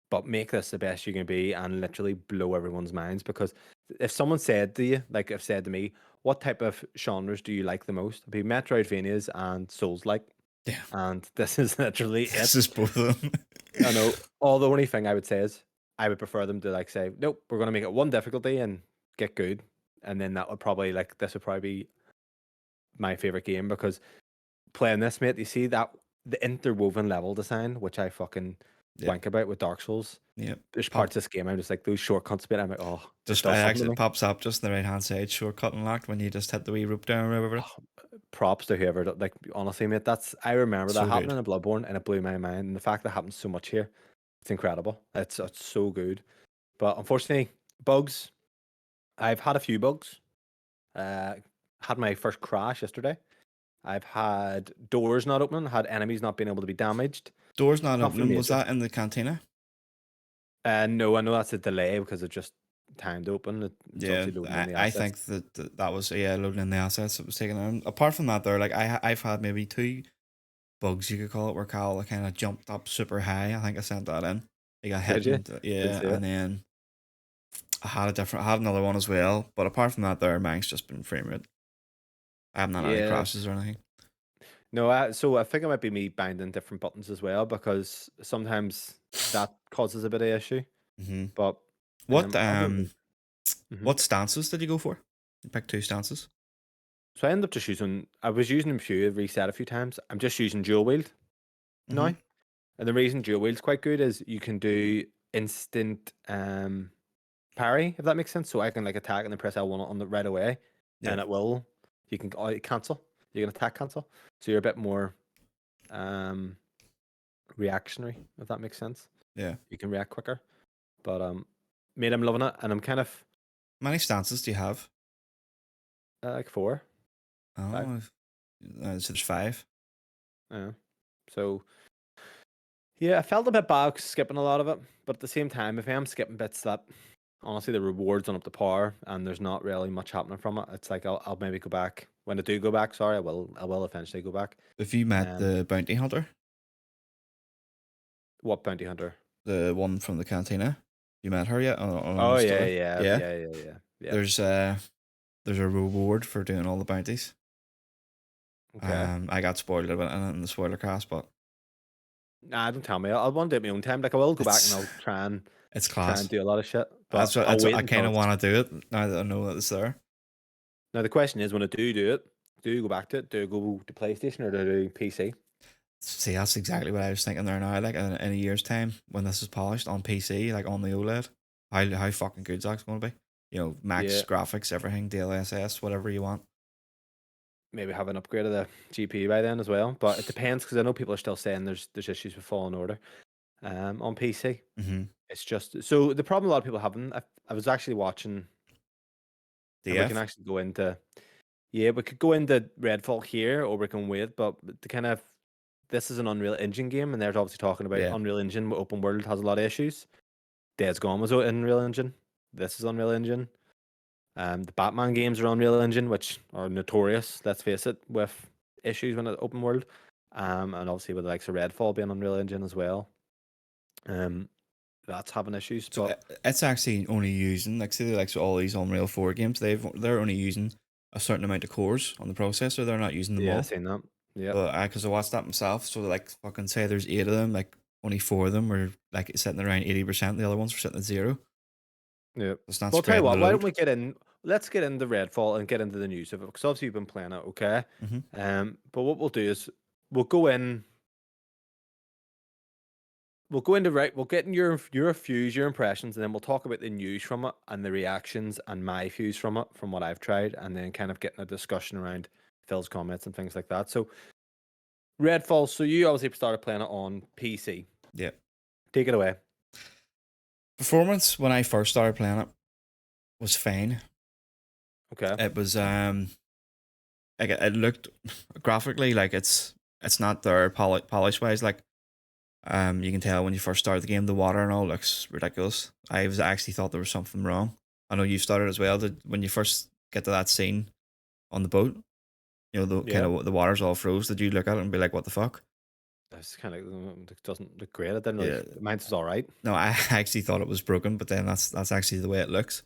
but make this the best you can be and literally blow everyone's minds? Because if someone said to you, like if said to me, what type of genres do you like the most? It'd be Metroidvanias and Souls like. Yeah. And this is literally This it. is both of them. I know. All the only thing I would say is I would prefer them to like say, nope, we're gonna make it one difficulty and get good. And then that would probably like this would probably be my favorite game because playing this, mate, you see that the interwoven level design, which I fucking Yeah. wank about with Dark Souls. Yeah. There's parts of this game I'm just like those shortcuts bit. I'm like, oh, it Just it does something to actually me. pops up just on the right hand side, shortcut unlocked when you just hit the wee rope down or whatever. Oh, props to whoever. Like honestly, mate, I remember that So happening good. in Bloodborne, and it blew my mind. And the fact that happens so much here, it's incredible. It's so good. But unfortunately, bugs. I've had a few bugs. Had my first crash yesterday. I've had doors not opening, had enemies not being able to be damaged. Doors not Nothing opening. Was major. that in the cantina? No, I know that's a delay because it just timed open. It's Yeah, obviously loading in the I assets. think that was loading in the assets. It was taken in. Apart from that, there like I've had maybe two bugs you could call it where Cal kind of jumped up super high. I think I sent that in. He got hit Did you? and Didn't yeah, see it. and then I had another one as well. But apart from that, there mine's just been frame rate. I haven't had any Yeah. crashes or anything. No, so I think it might be me binding different buttons as well because sometimes that causes a bit of issue. Mm-hmm. But What other than Mhm. what stances did you go for? You picked two stances. So I ended up just using. I was using a few, reset a few times. I'm just using dual wield Mm-hmm. now, and the reason dual wield's quite good is you can do instant parry, if that makes sense. So I can like attack and then press L1 on the right away, Yeah, and it will. You can cancel. You can attack cancel. So you're a bit more reactionary, if that makes sense. yeah. You can react quicker. But mate, I'm loving it, and I'm kind of How many stances do you have? like 4, 5. Oh, so there's five. Yeah. So yeah, I felt a bit bad skipping a lot of it, but at the same time, if I am skipping bits that honestly the rewards on up to par and there's not really much happening from it, it's like I'll maybe go back when I do go back. Sorry, I will eventually go back. If you met Um, the bounty hunter, what bounty hunter? the one from the cantina, you met her yet on Oh the yeah, story? yeah, Yeah. yeah, yeah, yeah, yeah. There's there's a reward for doing all the bounties. Okay. I got spoiled about it in the spoiler cast, but Nah, don't tell me. I'll want to do it my own time. Like I will go back and it's I'll it's try and class. do a lot of shit, but I'll That's what wait I until kind of it's. want to do it now that I know that it's there. Now the question is, when I do it, do you go back to it? Do you go to PlayStation or do you do PC? See, that's exactly what I was thinking there now. Like in a year's time, when this is polished on PC, like on the OLED, how fucking good that's going to be. You know, max Yeah, graphics, everything, DLSS, whatever you want. maybe have an upgrade of the GPU by then as well. But it depends because I know people are still saying there's issues with Fallen Order on PC. Mm-hmm. It's just so the problem a lot of people having. I was actually watching, and we can DF. actually go into. Yeah, we could go into Redfall here, or we can wait. But the kind of this is an Unreal Engine game, and they're obviously talking about Yeah. Unreal Engine with open world has a lot of issues. Dead's Gone was Unreal Engine. This is Unreal Engine. The Batman games are Unreal Engine, which are notorious, let's face it, with issues when it's open world. And obviously with the likes of Redfall being Unreal Engine as well. That's having issues. So But it's actually only using like say like so all these Unreal 4 games they're only using a certain amount of cores on the processor. They're not using them yeah, all. seen that. Yeah. But because I watched that myself, so like fucking say there's 8 of them, like only 4 of them were like sitting around 80%. The other ones were sitting at 0. Yeah. It's not Well, I'll tell you spreading the what, why don't load. we get in? Let's get into Redfall and get into the news of it because obviously you've been playing it, okay? Mm-hmm. But what we'll do is we'll go in. We'll go into we'll get in your views, your impressions, and then we'll talk about the news from it and the reactions and my views from it, from what I've tried, and then kind of getting a discussion around Phil's comments and things like that. So Redfall, so you obviously started playing it on PC. Yeah. Take it away. Performance when I first started playing it was fine. Okay. It was like it looked graphically like it's not there polish wise like you can tell when you first start the game the water and all looks ridiculous. I was actually thought there was something wrong. I know you started as well. That when you first get to that scene on the boat, you know the kind Yeah. of the water's all froze. Did you look at it and be like, "What the fuck?" That's kind of it doesn't look great. It didn't really. Yeah. Mine's was all right. No, I actually thought it was broken, but then that's actually the way it looks.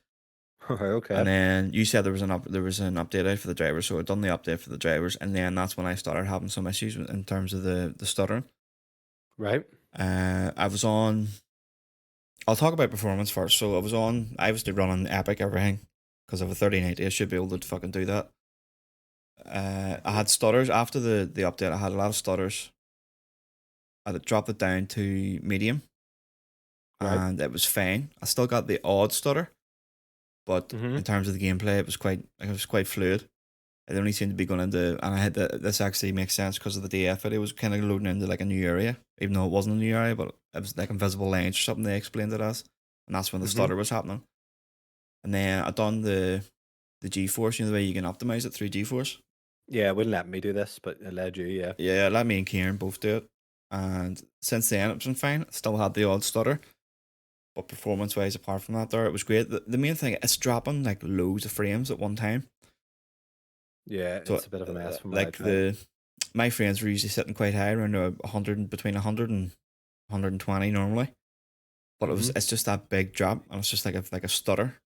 Okay. And then you said there was an update out for the drivers, so I done the update for the drivers, and then that's when I started having some issues in terms of the stuttering. Right. I was on. I'll talk about performance first. So I was running Epic everything because of a 3090. I should be able to fucking do that. I had stutters after the update. I had a lot of stutters. I had dropped it down to medium, Right. and it was fine. I still got the odd stutter, but Mm-hmm. in terms of the gameplay, it was quite fluid. It only seemed to be going into, and I had this actually makes sense because of the DF video was kind of loading into like a new area, even though it wasn't a new area, but it was like invisible lines or something they explained it as, and that's when the Mm-hmm. stutter was happening. And then I done the G-force, the way you can optimize it through G-force. Yeah, it wouldn't let me do this, but it led you. Yeah. Yeah, let me and Kieran both do it, and since then it's been fine. Still had the odd stutter, but performance wise, apart from that, there it was great. The main thing, it's dropping like loads of frames at one time. Yeah, So it's a bit of a mess from what I like tried. my friends were usually sitting quite high around 100, between 100 and 120 normally, but Mm-hmm. it's just that big drop, and it's just like a stutter,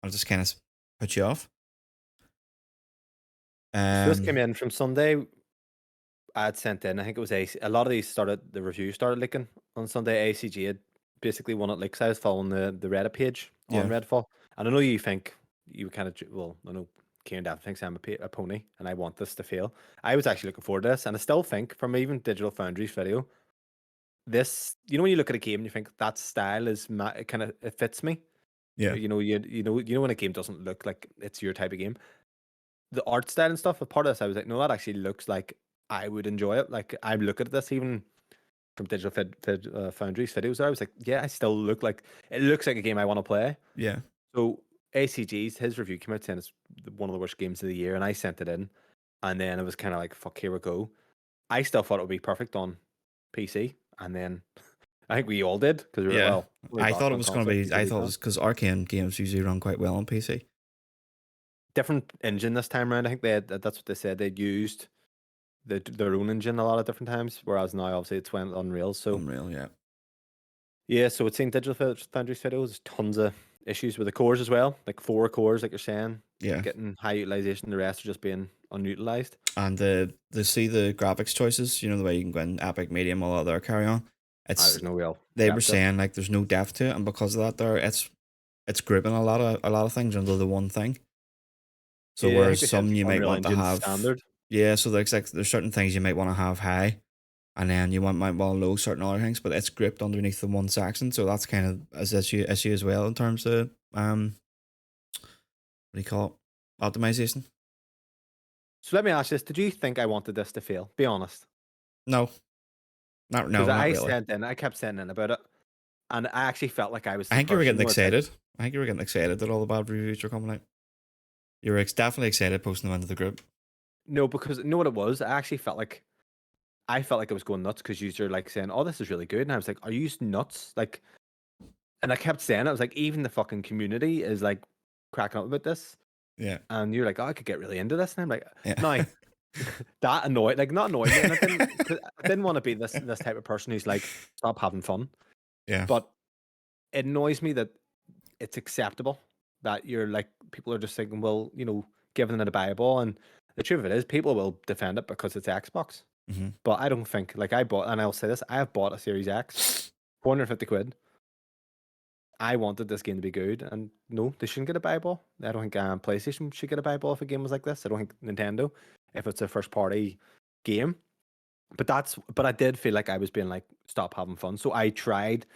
and it just kind of puts you off. So this came Um, in from Sunday. I had sent in. I think it was a lot of these started. The reviews started leaking on Sunday. ACG had basically won it. Like, 'cause I was following the Reddit page on yeah, Redfall, and I know you think you kind of well. I know Kieran Dav thinks I'm a pony, and I want this to fail. I was actually looking forward to this, and I still think from even Digital Foundry's video, this when you look at a game and you think that style is it kind of it fits me. yeah, You know when a game doesn't look like it's your type of game, the art style and stuff. A part of this, I was like, no, that actually looks like I would enjoy it. Like, I'm looking at this even from Digital Foundry's videos. I was like, yeah, I still look like it looks like a game I want to play. yeah, So ACG's his review came out saying it's one of the worst games of the year, and I sent it in, and then it was kind of like, fuck, here we go. I still thought it would be perfect on PC, and then I think we all did because we were like, yeah. well, we got it on console. People I beat thought it that. was because arcane games usually run quite well on PC. Different engine this time around. I think that's what they said. They'd used their own engine a lot of different times, whereas now obviously it's went Unreal. So Unreal, yeah, yeah, so it's seen Digital Foundry's video. There's tons of issues with the cores as well, like 4 cores, like you're saying, yeah. getting high utilization. The rest are just being unutilized. And the see the graphics choices, the way you can go in epic, medium, all other carry on. It's There's no real they were depth to it. saying like there's no depth to it, and because of that, it's grouping a lot of things under the one thing. So Yeah, I think whereas they said some you might Unreal want to Engine have, standard. yeah, so there's certain things you might want to have high, and then might want low certain other things, but it's grouped underneath the one section. So that's kind of as issue as well in terms of what do you call it, optimization. So let me ask this: did you think I wanted this to fail? Be honest, No, because not I really. sent in, I kept sending in about it, and I actually felt like I was I the think you were person. getting You know, it's like excited. I think you were getting excited that all the bad reviews were coming out. You were definitely excited posting them into the group. no, because you know what it was. I actually felt like I felt like I was going nuts because you were like saying, "Oh, this is really good," and I was like, "Are you nuts?" Like, and I kept saying, it. I was like, even the fucking community is like cracking up about this. Yeah, And you're like, oh, I could get really into this. And I'm like, yeah, no, that annoyed, like, not annoyed me. And I didn't, 'cause I didn't want to be this type of person who's like, stop having fun. yeah. But it annoys me that it's acceptable that you're like, people are just thinking, well, giving it a Bible. And the truth of it is, people will defend it because it's Xbox. Hmm. But I don't think, like, I bought, and I'll say this, I have bought a Series X, 450 quid. I wanted this game to be good, and no, they shouldn't get a buy ball. I don't think PlayStation should get a buy ball if a game was like this. I don't think Nintendo, if it's a first party game. But I did feel like I was being like, stop having fun. So I tried.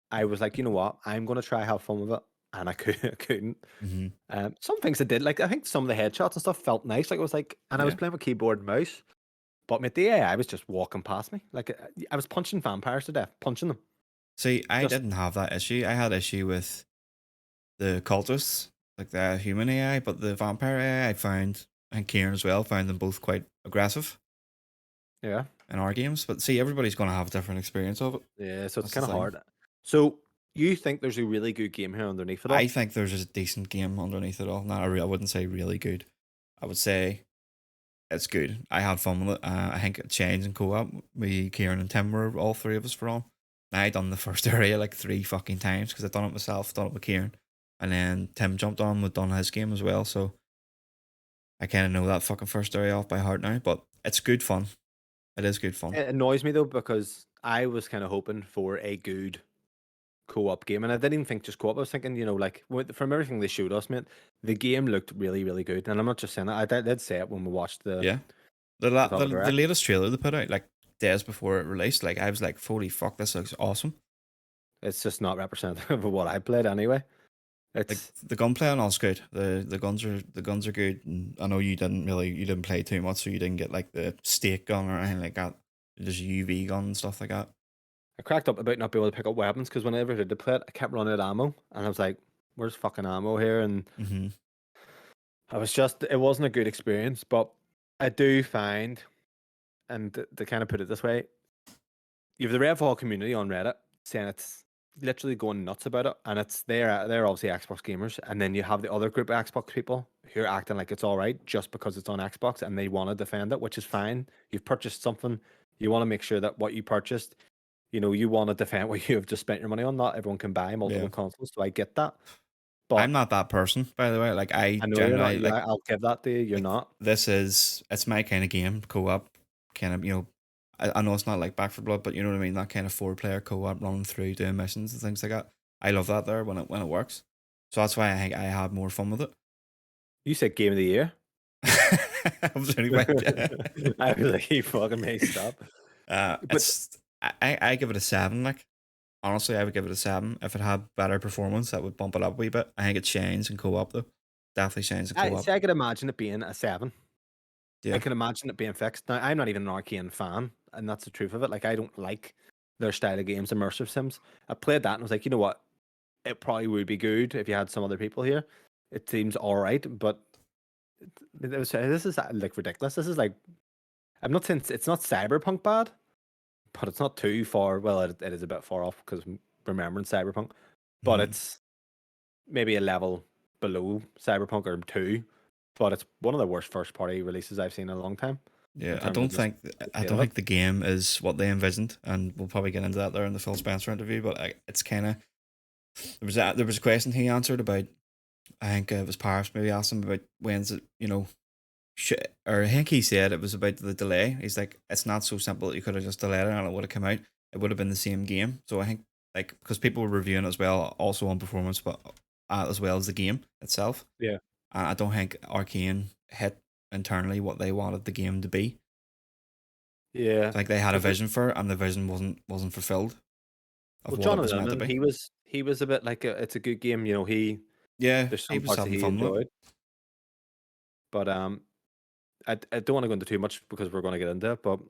I was like, you know what? I'm gonna try have fun with it, and I couldn't. Hmm. Some things I did, like I think some of the headshots and stuff felt nice. Like it was like, and I was Yeah. playing with keyboard and mouse. But mate, the AI was just walking past me. Like I was punching vampires to death, punching them. See, I Just didn't have that issue. I had issue with the cultists, like the human AI, but the vampire AI, I found, and Kieran as well, found them both quite aggressive yeah. in our games. But see, everybody's going to have a different experience of it. Yeah, so it's That's the kind of thing. hard. So you think there's a really good game here underneath it I all? think there's a decent game underneath it all. Not a real, I wouldn't say really good. I would say it's good. I had fun with it. I think it changed in co-op. Me, Kieran, and Tim were all three of us were on. And I done the first area like 3 fucking times because I done it myself, done it with Kieran, and then Tim jumped on with done his game as well. So I kind of know that fucking first area off by heart now. But it's good fun. It is good fun. It annoys me though because I was kind of hoping for a good co-op game, and I didn't even think just co-op. I was thinking, like from everything they showed us, mate, the game looked really, really good. And I'm not just saying that. I did say it when we watched the Yeah. The, the la- top the of the the direct. latest trailer they put out, like days before it released, like I was like, "Holy fuck, this looks awesome!" It's just not representative of what I played anyway. Like It's the gunplay and all's good. The guns are good. And I know you didn't play too much, so you didn't get like the stake gun or anything like that. There's UV gun and stuff like that. I cracked up about not being able to pick up weapons because whenever I did play it, I kept running out of ammo, and I was like, "Where's fucking ammo here?" And Mm-hmm. it wasn't a good experience. But I do find, and to kind of put it this way, you have the Redfall community on Reddit saying it's literally going nuts about it, and they're obviously Xbox gamers, and then you have the other group of Xbox people who are acting like it's all right just because it's on Xbox, and they want to defend it, which is fine. You've purchased something, you want to make sure that what you purchased, you want to defend what you have just spent your money on. Not everyone can buy multiple Yeah. consoles, so I get that. I'm But not that person, by the way. Like I I know you're not. generally like I'll give that to you. You're like not. it's my kind of game, co-op kind of, I know it's not like Back for Blood, but you know what I mean, that kind of 4-player co-op running through doing missions and things like that. I love that there when it works. So that's why I think I had more fun with it. You said game of the year. I was only playing, I was like, you fucking may stop. But it's I give it a 7. Like honestly, I would give it a 7. If it had better performance, that would bump it up a wee bit. I think it shines in co-op though. Definitely shines in I co-op. see. I could imagine it being a 7. I Yeah. can imagine it being fixed. Now, I'm not even an Arcane fan, and that's the truth of it. Like, I don't like their style of games, immersive sims. I played that and was like, you know what? It probably would be good if you had some other people here. It seems all right, but this is like ridiculous. This is like, I'm not saying it's not cyberpunk bad, but it's not too far. Well, it is a bit far off because remembering cyberpunk, but Mhm. it's maybe a level below cyberpunk or two. But it's one of the worst first party releases I've seen in a long time Yeah, in terms of just the I state don't of it. think the game is what they envisioned, and we'll probably get into that there in the Phil Spencer interview. But it's kind of there was a question he answered about. I think it was Paris maybe asked him about when's it, or I think he said it was about the delay. He's like, it's not so simple that you could have just delayed it and it would have come out. It would have been the same game. So I think like because people were reviewing it as well, also on performance, but as well as the game itself. Yeah. And I don't think Arcane hit internally what they wanted the game to be. Yeah. Like they had a Because vision for it, and the vision wasn't fulfilled of well, what it Jonathan was meant to Inman, be. he was a bit like it's a good game. Yeah, There's he some was parts that having he fun with it. enjoyed, but I don't want to go into too much because we're going to get into it. But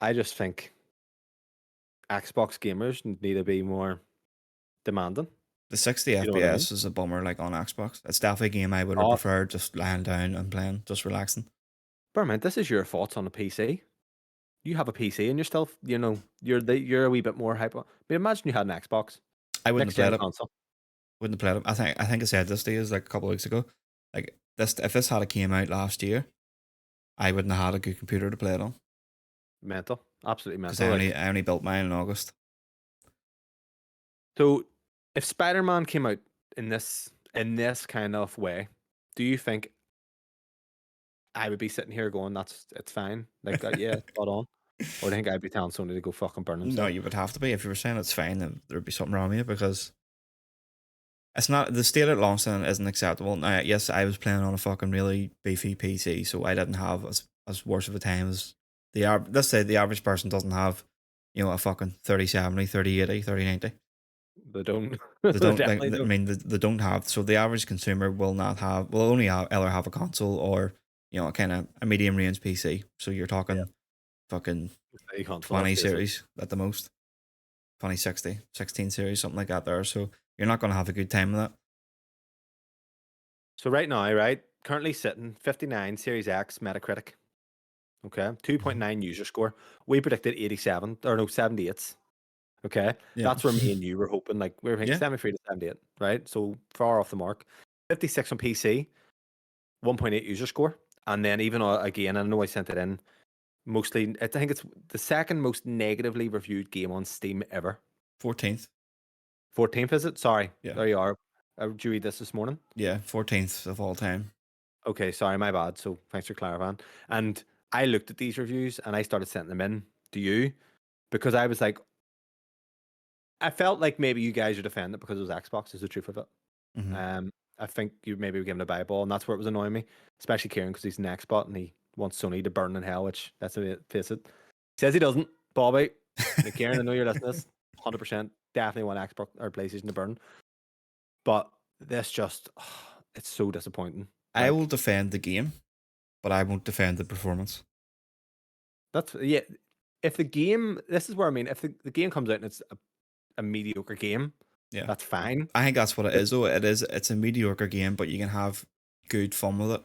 I just think Xbox gamers need to be more demanding. The 60 You know what I mean? FPS is a bummer, like on Xbox. It's definitely a game I would have Oh, preferred just lying down and playing, just relaxing. Berman, this is your thoughts on a PC. You have a PC and you're still, you're a wee bit more hyper. But imagine you had an Xbox, I wouldn't next have gen played it. console. Wouldn't have played it. I think I said this to you like a couple of weeks ago. Like this, if this had came out last year, I wouldn't have had a good computer to play it on Mental, absolutely because mental. I Like, only I only built mine in August. so if Spider-Man came out in this kind of way, do you think I would be sitting here going, it's fine, like yeah, spot on, or do you think I'd be telling Sony to go fucking burn No, himself? you would have to be. If you were saying it's fine, then there'd be something wrong with you because it's not the state at launch then isn't acceptable. Now, yes, I was playing on a fucking really beefy PC, so I didn't have as worse of a time as let's say the average person doesn't have, a fucking 3070, 3080, 3090. They don't. They They don't like. definitely I don't. mean, they don't have. So the average consumer will only either have a console or a kind of a medium range PC. So you're Yeah, talking fucking you console. Let's 20 face it. series at the most, 2060, 16 series, something like that. There, so you're not going to have a good time with that. So right now, right, currently sitting 59 Series X Metacritic. Okay, Mhm. 2.9 user score. We predicted 87 or no 78s. Okay, Yeah, that's where me and you were hoping. Like we were thinking yeah, 73 to 78, right? So far off the mark. 56 on PC, 1.8 user score, and then even again, I know I sent it in. Mostly, I think it's the second most negatively reviewed game on Steam ever. 14th. 14th, is it? Sorry, Yeah, there you are. Did you read this morning? yeah, 14th of all time. Okay, sorry, my bad. So thanks for clarifying. And I looked at these reviews and I started sending them in to you because I was like, I felt like maybe you guys are defending it because it was Xbox. Is the truth of it. Hmm. I think you maybe were giving a bye ball, and that's where it was annoying me, especially Kieran because he's an Xbox and he wants Sony to burn in hell, which that's the way to face it. Says he doesn't. Bobby, Kieran, I know you're listening to this. 100% definitely want Xbox or PlayStation to burn, but this just it's so disappointing. I will Like defend the game, but I won't defend the performance. that's yeah. If the game, this is where I mean, if the game comes out and it's a mediocre game, Yeah. that's fine. I think that's what it But is though. It's a mediocre game, but you can have good fun with it.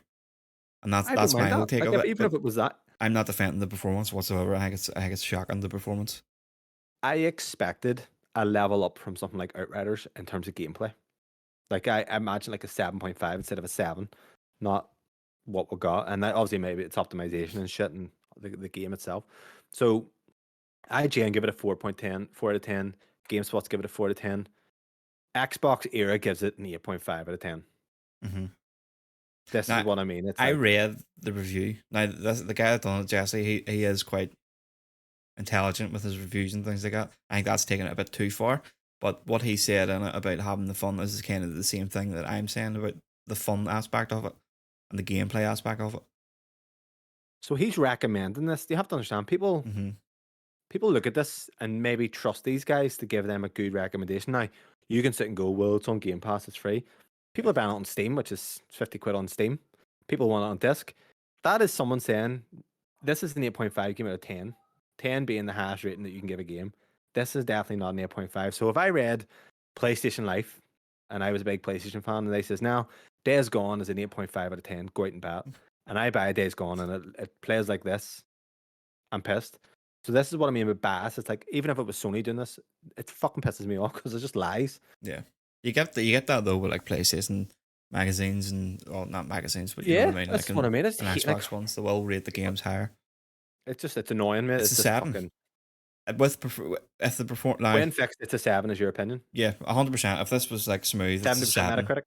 And I don't that's mind my whole that. take Like of it. even But if it was that, I'm not defending the performance whatsoever. I think it's shocking, the performance. I expected a level up from something like Outriders in terms of gameplay. Like I imagine like a 7.5 instead of a 7, not what we got. And that obviously maybe it's optimization and shit and the game itself. So IGN give it a 4.10, 4 out of 10. GameSpot's give it a 4 out of 10. Xbox Era gives it an 8.5 out of 10. Hmm. This is Now, what I mean. It's I like, read the review. Now, the guy that done it, Jesse, he is quite intelligent with his reviews and things like that. I think that's taken it a bit too far. But what he said in it about having the fun is kind of the same thing that I'm saying about the fun aspect of it and the gameplay aspect of it. so he's recommending this. You have to understand, Hmm. people look at this and maybe trust these guys to give them a good recommendation. Now, you can sit and go, well, it's on Game Pass, it's free. People Yeah. are buying it on Steam, which is 50 quid on Steam. People want it on disc. That is someone saying, this is an 8.5, give it a 10. 10 being the highest rating that you can give a game. This is definitely not an 8.5. So if I read PlayStation Life and I was a big PlayStation fan and they says, now, Days Gone is an 8.5 out of 10, go out and bat. And I buy Days Gone and it plays like this, I'm pissed. So this is what I mean with bias. It's like even if it was Sony doing this, it fucking pisses me off because it just lies. Yeah. You get that though with like PlayStation magazines and, well, not magazines, but you know what Yeah, I mean, like that's what I mean. It's an like Xbox ones, they will rate the what- games higher. it's annoying me. It's It's a just 7. fucking If the perform now, when fixed. It's a 7, is your opinion? yeah, 100%. If this was like smooth, it's a 70% 7. Metacritic.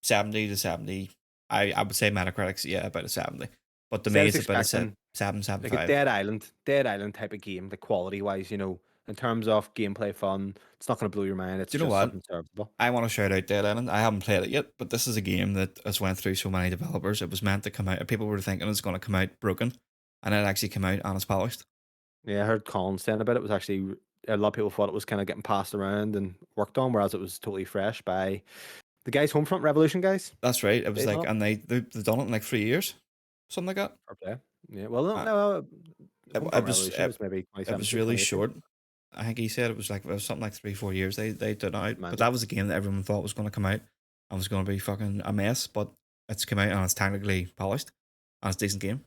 70 to 70. I would say Metacritic's, yeah, about a 70. But to Said me, it's it's about a expecting like a 7.75. Dead Island type of game, like quality wise. In terms of gameplay fun, it's not going to blow your mind. It's Do you know just what? something serviceable. I want to shout out Dead Island. I haven't played it yet, but this is a game that has went through so many developers. It was meant to come out. People were thinking it's going to come out broken, and it actually came out and it's polished. Yeah, I heard Colin saying about it. It was actually a lot of people thought it was kind of getting passed around and worked on, whereas it was totally fresh by the guys, Homefront Revolution guys. That's right. It was They like, done it. and they've done it in like 3 years, something like that. Fair play. Yeah. Well, no, Uh, no. Homefront it was Revolution was maybe it was 2017, really 2018. short. I think he said it was something like 3-4 years they did it out. But Imagine. that was a game that everyone thought was going to come out and was going to be fucking a mess. But it's come out and it's technically polished and it's a decent game.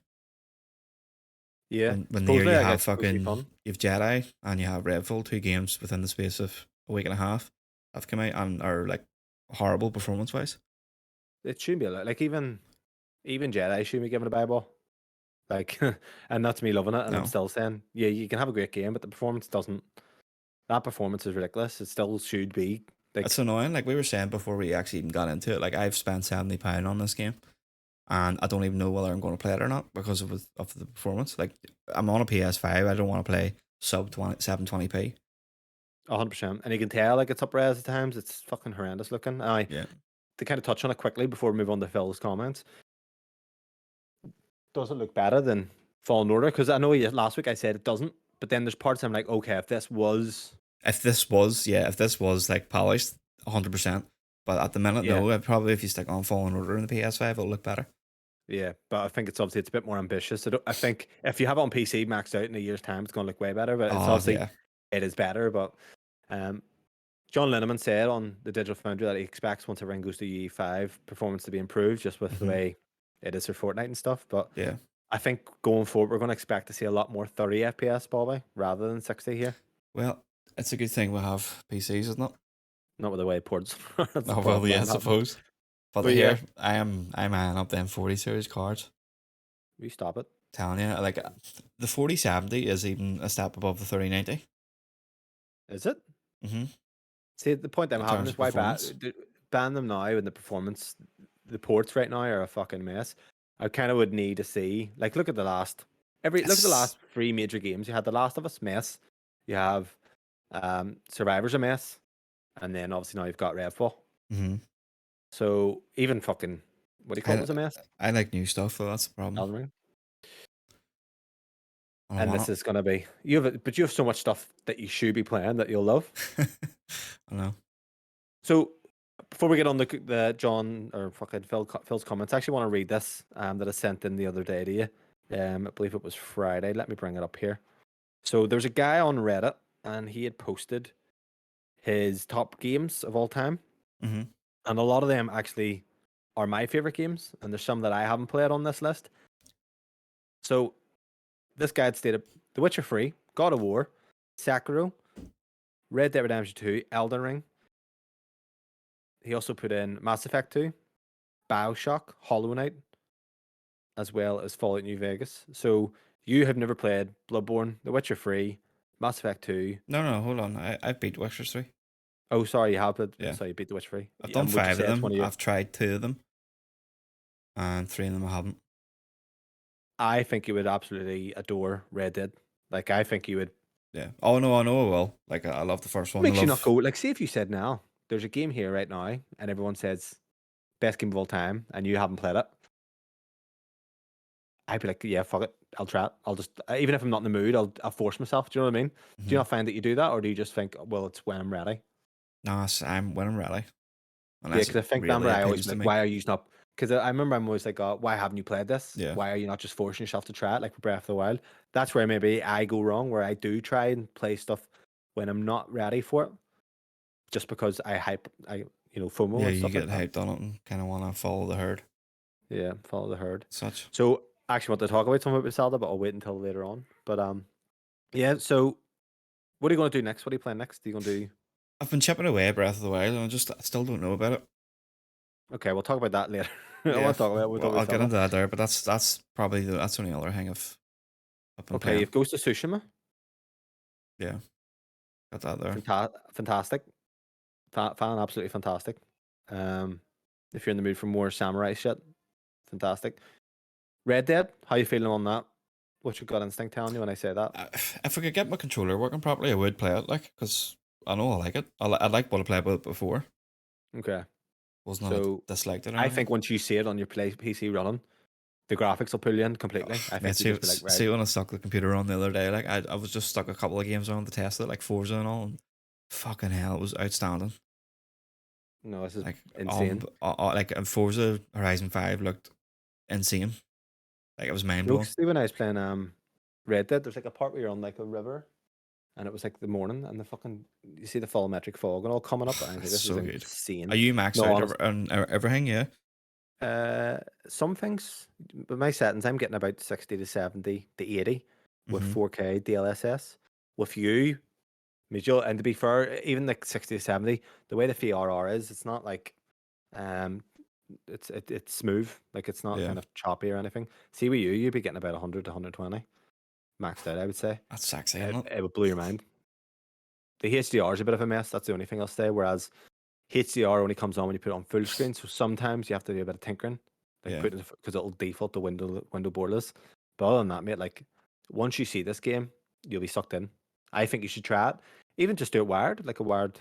Yeah. When there Supposedly, you I have guess it's supposed to be fucking fun. you've Jedi and you have Redfall, 2 games within the space of a week and a half have come out and are like horrible performance wise. It shouldn't be like even Jedi shouldn't be given a Bible. Like, and that's me loving it. And I'm No, still saying, yeah, you can have a great game, but the performance doesn't. That performance is ridiculous. It still should be it's like, annoying. Like we were saying before we actually even got into it, like I've spent £70 on this game and I don't even know whether I'm going to play it or not because of the performance. Like I'm on a PS5, I don't want to play sub 720p. 100%. And you can tell like it's up res at times. It's fucking horrendous looking. I Yeah, To kind of touch on it quickly before we move on to Phil's comments. Does it look better than Fallen Order? Because I know last week I said it doesn't, but then there's parts I'm like, okay, if this was, if this was like polished, 100%. But at the minute, yeah, no. Probably if you stick on Fallen Order in the PS5, it'll look better. yeah. But I think it's obviously it's a bit more ambitious. I think if you have it on PC maxed out in a year's time, it's going to look way better. But it's Oh obviously yeah. it is better. But um, John Lineman said on the Digital Foundry that he expects once everything goes to UE5 performance to be improved, just with the Hmm. way it is for Fortnite and stuff. But Yeah. I think going forward, we're going to expect to see a lot more 30 FPS, Bobby, rather than 60 here. Well, it's a good thing we have PCs, isn't it? Not with the way it ports. That's the Oh well, problem yeah, I I'm having. suppose. But But yeah, here I'm eyeing up them 40 series cards. we stop it. Telling you, like the 4070 is even a step above the 3090. Is it? Mm-hmm. See, the point I'm In having terms is of why performance. ban them now and the performance, the ports right now are a fucking mess. I kind of would need to see, like, look at the last Yes. three major games. You had The Last of Us mess. You have Survivor's a mess, and then obviously now you've got Redfall. Mm-hmm. So even fucking what do you call it I was a mess? I like new stuff, though. That's the problem. Elden Ring. I don't And want this is gonna be but you have so much stuff that you should be playing that you'll love. it. I know. So before we get on the John or fucking Phil's comments, I actually want to read this that I sent in the other day to you. I believe it was Friday. Let me bring it up here. So there's a guy on Reddit, and he had posted his top games of all time, Mm-hmm. and a lot of them actually are my favorite games, and there's some that I haven't played on this list. So this guy had stated The Witcher 3, God of War, Sekiro, Red Dead Redemption 2, Elden Ring. He also put in Mass Effect 2, BioShock, Hollow Knight, as well as Fallout New Vegas. So you have never played Bloodborne, The Witcher 3, Mass Effect 2. No, hold on. I beat Witcher 3. Oh, sorry, you have it. Yeah. Sorry, you beat The Witcher 3. I've done And would you 5 of say it's them. one of your... I've tried 2 of them, and 3 of them I haven't. I think you would absolutely adore Red Dead. Like, I think you would... Yeah. Oh no, I know I will. Like I love the first one. I Makes you not love. go... Like, see if you said now, there's a game here right now, and everyone says, best game of all time, and you haven't played it. I'd be like, yeah, fuck it. I'll try it. I'll just... Even if I'm not in the mood, I'll force myself. Do you know what I mean? Do you Mhm. not find that you do that, or do you just think, well, it's when I'm ready? No, I'm when I'm ready. Yeah, Unless because I it think, remember, really I always appeals be to like, me. why are you not... Because I remember I'm always like, oh, why haven't you played this? Yeah. Why are you not just forcing yourself to try it, like for Breath of the Wild? That's where maybe I go wrong, where I do try and play stuff when I'm not ready for it, just because FOMO Yeah, and you stuff like get that. hyped on it and kind of want to follow the herd. Yeah, follow the herd. Such. So I actually want to talk about something about Zelda, but I'll wait until later on. But yeah. So what are you going to do next? What are you playing next? Are you going to do? I've been chipping away at Breath of the Wild, and I still don't know about it. Okay, we'll talk about that later. I Yeah. want to talk about it. We'll talk Well, about I'll get Zelda. into that there, but that's probably that's the only other thing I've been Okay, playing. you've Ghost of Tsushima. Yeah, got that there. Fantastic. Fan, absolutely fantastic. If you're in the mood for more samurai shit, fantastic. Red Dead, how you feeling on that? What's your gut instinct telling you when I say that? If I could get my controller working properly, I would play it. Like, because I know I like it. I like what I played with it before. Okay, Was not so disliked it or I anything. think once you see it on your PC running, the graphics will pull you in completely. I Man, think you just be like, right, see when I stuck the computer on the other day, like I was just stuck a couple of games on to test it, like Forza and all, and fucking hell, it was outstanding. no, this is Like insane. like Forza Horizon 5 looked insane. Like it was mind No, blowing. 'cause see when I was playing Red Dead, there's like a part where you're on like a river, and it was like the morning, and the fucking you see the volumetric fog and all coming up, and I was like, It's this is so good. insane. Are you maxed No, out honest, on everything? Yeah. some things, but my settings, I'm getting about 60 to 70 to 80 with Mm-hmm. 4K DLSS. With you, Mitchell, and to be fair, even like 60 to 70, the way the VRR is, it's not like um it's smooth, like it's not Yeah. kind of choppy or anything. See with you'd be getting about 100 to 120 maxed out, I would say. That's sexy, isn't it? It would blow your mind. The HDR is a bit of a mess. That's the only thing I'll say. Whereas HDR only comes on when you put it on full screen, so sometimes you have to do a bit of tinkering, like Yeah. put it because it'll default to window borderless. But other than that, mate, like once you see this game, you'll be sucked in. I think you should try it. Even just do it wired, like a wired.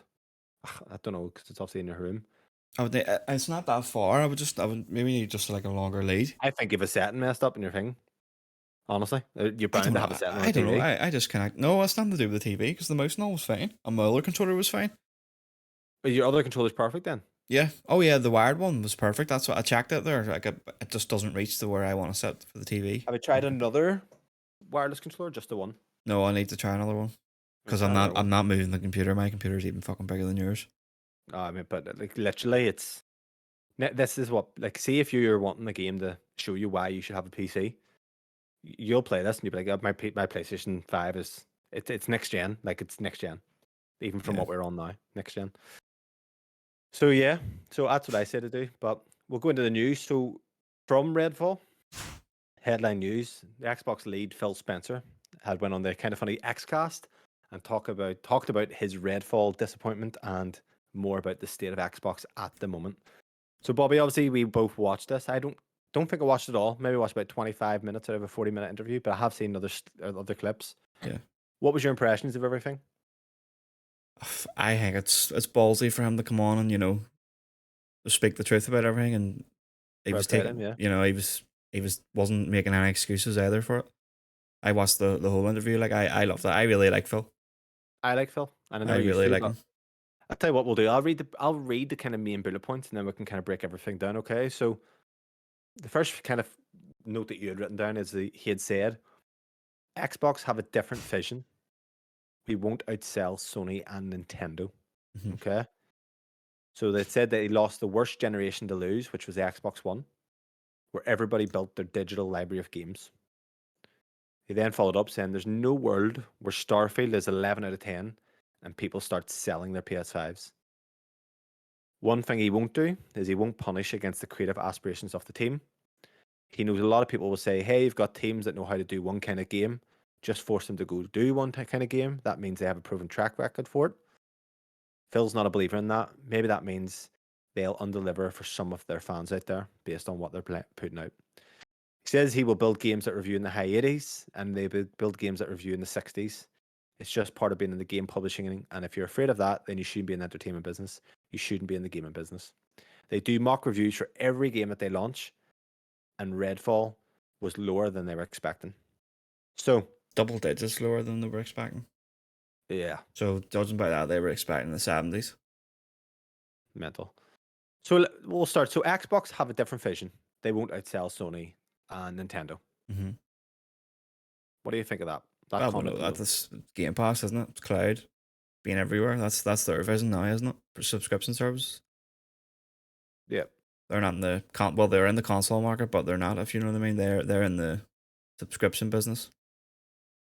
I don't know because it's obviously in your room. It's not that far. I would maybe need just like a longer lead. I think if a setting messed up in your thing, honestly, you're I bound don't to know. have a setting on I a don't know. TV. I just connect. No, it's nothing to do with the TV because the mouse and all was fine, and my other controller was fine. But your other controller's perfect then. Yeah. Oh yeah, the wired one was perfect. That's what I checked it there. Like it just doesn't reach to where I want to set for the TV. Have you tried another wireless controller? Just the one. No, I need to try another one I'll because try another one. I'm not moving the computer. My computer's even fucking bigger than yours. I mean, but like literally, this is what like. See if you're wanting the game to show you why you should have a PC, you'll play this and you'll be like, oh, my PlayStation 5 is it's next gen, like it's next gen, even from Yeah. what we're on now, next gen. So yeah, so that's what I say to do. But we'll go into the news. So from Redfall, headline news: the Xbox lead Phil Spencer had went on the Kinda Funny XCast and talked about his Redfall disappointment and more about the state of Xbox at the moment. So Bobby, obviously we both watched this. I don't think I watched it all. Maybe watched about 25 minutes out of a 40-minute interview, but I have seen other clips. Yeah. What was your impressions of everything? I think it's ballsy for him to come on and speak the truth about everything, and he Fair was play to him, taking yeah. he wasn't making any excuses either for it. I watched the whole interview. Like I loved it. I really like Phil. I like Phil, and I know I you used really to, like but him. I'll tell you what we'll do. I'll read the kind of main bullet points, and then we can kind of break everything down. Okay, so the first kind of note that you had written down is that he had said Xbox have a different vision. We won't outsell Sony and Nintendo. Mhm. Okay, so they said that he lost the worst generation to lose, which was the Xbox One, where everybody built their digital library of games. He then followed up saying there's no world where Starfield is 11 out of 10 and people start selling their PS5s. One thing he won't do is he won't punish against the creative aspirations of the team. He knows a lot of people will say, hey, you've got teams that know how to do one kind of game. Just force them to go do one kind of game. That means they have a proven track record for it. Phil's not a believer in that. Maybe that means they'll undeliver for some of their fans out there based on what they're putting out. He says he will build games that review in the high 80s and they build games that review in the 60s. It's just part of being in the game publishing. And if you're afraid of that, then you shouldn't be in the entertainment business. You shouldn't be in the gaming business. They do mock reviews for every game that they launch, and Redfall was lower than they were expecting. So, Double digits lower than they were expecting. yeah, So judging by that, they were expecting the 70s. mental. So we'll start. So Xbox have a different vision. They won't outsell Sony and Nintendo. Mm-hmm. What do you think of that? That Well, we know comment that alone. this Game Pass, isn't it? It's cloud being everywhere. That's their vision now, isn't it? For subscription services. Yeah. They're not in the well, they're in the console market, but they're not. If you know what I mean, they're in the subscription business.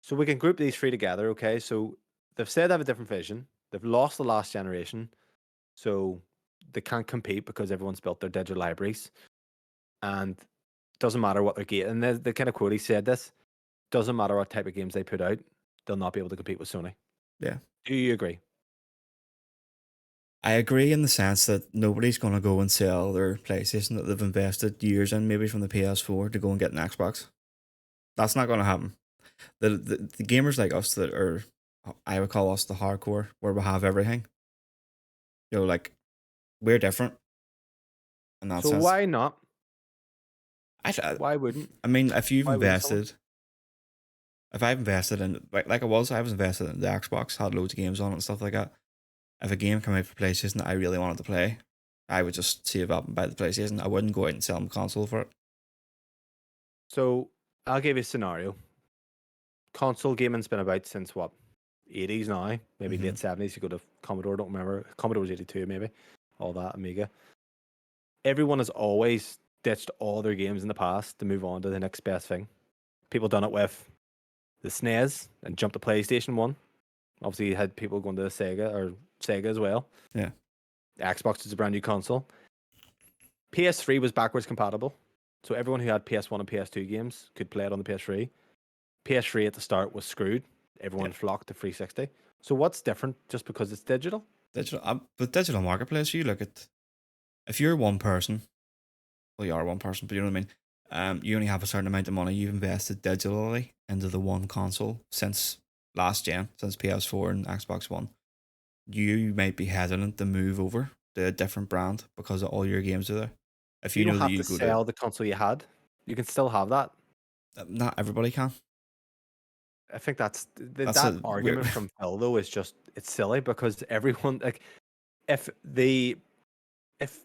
So we can group these three together, okay? So they've said they have a different vision. They've lost the last generation, so they can't compete because everyone's built their digital libraries, and doesn't matter what they're getting. And the kind of quote he said this: doesn't matter what type of games they put out, they'll not be able to compete with Sony. Yeah. Do you agree? I agree in the sense that nobody's going to go and sell their PlayStation that they've invested years in, maybe from the PS4, to go and get an Xbox. That's not going to happen. The gamers like us that are, I would call us the hardcore, where we have everything. Like we're different in that So sense. why not? I, Why wouldn't? I mean, Why wouldn't someone? if I've invested in like I was invested in the Xbox, had loads of games on it and stuff like that. If a game came out for PlayStation that I really wanted to play, I would just save up and buy the PlayStation. I wouldn't go out and sell them a console for it. So I'll give you a scenario. Console gaming's been about since what? 80s now, maybe Mm-hmm. late 70s. You go to Commodore, don't remember. Commodore was 82, maybe. All that, Amiga. Everyone has always ditched all their games in the past to move on to the next best thing. People done it with the SNES and jumped to PlayStation 1. Obviously, you had people going to the Sega as well. Yeah. Xbox is a brand new console. PS3 was backwards compatible. So everyone who had PS1 and PS2 games could play it on the PS3. PS3 at the start was screwed. Yeah. Everyone flocked to 360. So what's different just because it's digital? But digital marketplace, you look at, if you're one person, well, you are one person, but you know what I mean. You only have a certain amount of money you've invested digitally into the one console since last gen, since PS4 and Xbox One. You might be hesitant to move over to a different brand because of all your games are there. If You you don't know that have you to go to, sell the console you had. You can still have that. not everybody can. I think That's that a weird. argument from Phil though is just it's silly because everyone like if if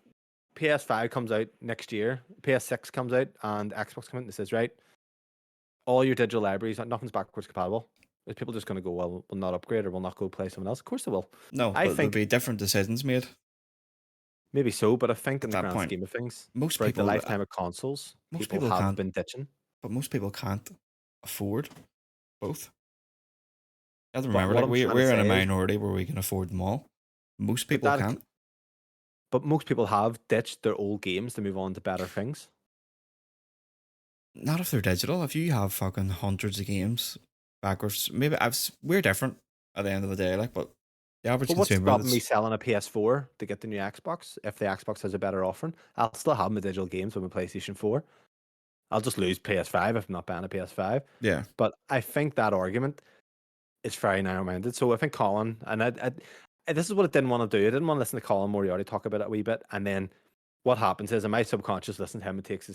PS5 comes out next year, PS6 comes out, and Xbox comes out and says, right, all your digital libraries, nothing's backwards compatible. Is people just going to go, well, we'll not upgrade or we'll not go play someone else? Of course they will. No, I but there'll think be different decisions made maybe so, but I think in at the that grand point. scheme of things, Most throughout the people, lifetime of consoles, most people people have can't, been ditching. but most people can't afford both. You have to But remember, what like I'm trying to we're in a say is, minority where we can afford them all. Most but people can't. but most people have ditched their old games to move on to better things. Not if they're digital. If you have fucking hundreds of games backwards, maybe we're different at the end of the day. Like, but the average But what's consumer stopping me that's selling a PS4 to get the new Xbox? If the Xbox has a better offering, I'll still have my digital games with my PlayStation 4. I'll just lose PS5 if I'm not buying a PS5. yeah, But I think that argument is very narrow-minded. So I think Colin, and this is what I didn't want to do. I didn't want to listen to Colin Moriarty talk about it a wee bit, and then what happens is, in my subconscious, listen to him and takes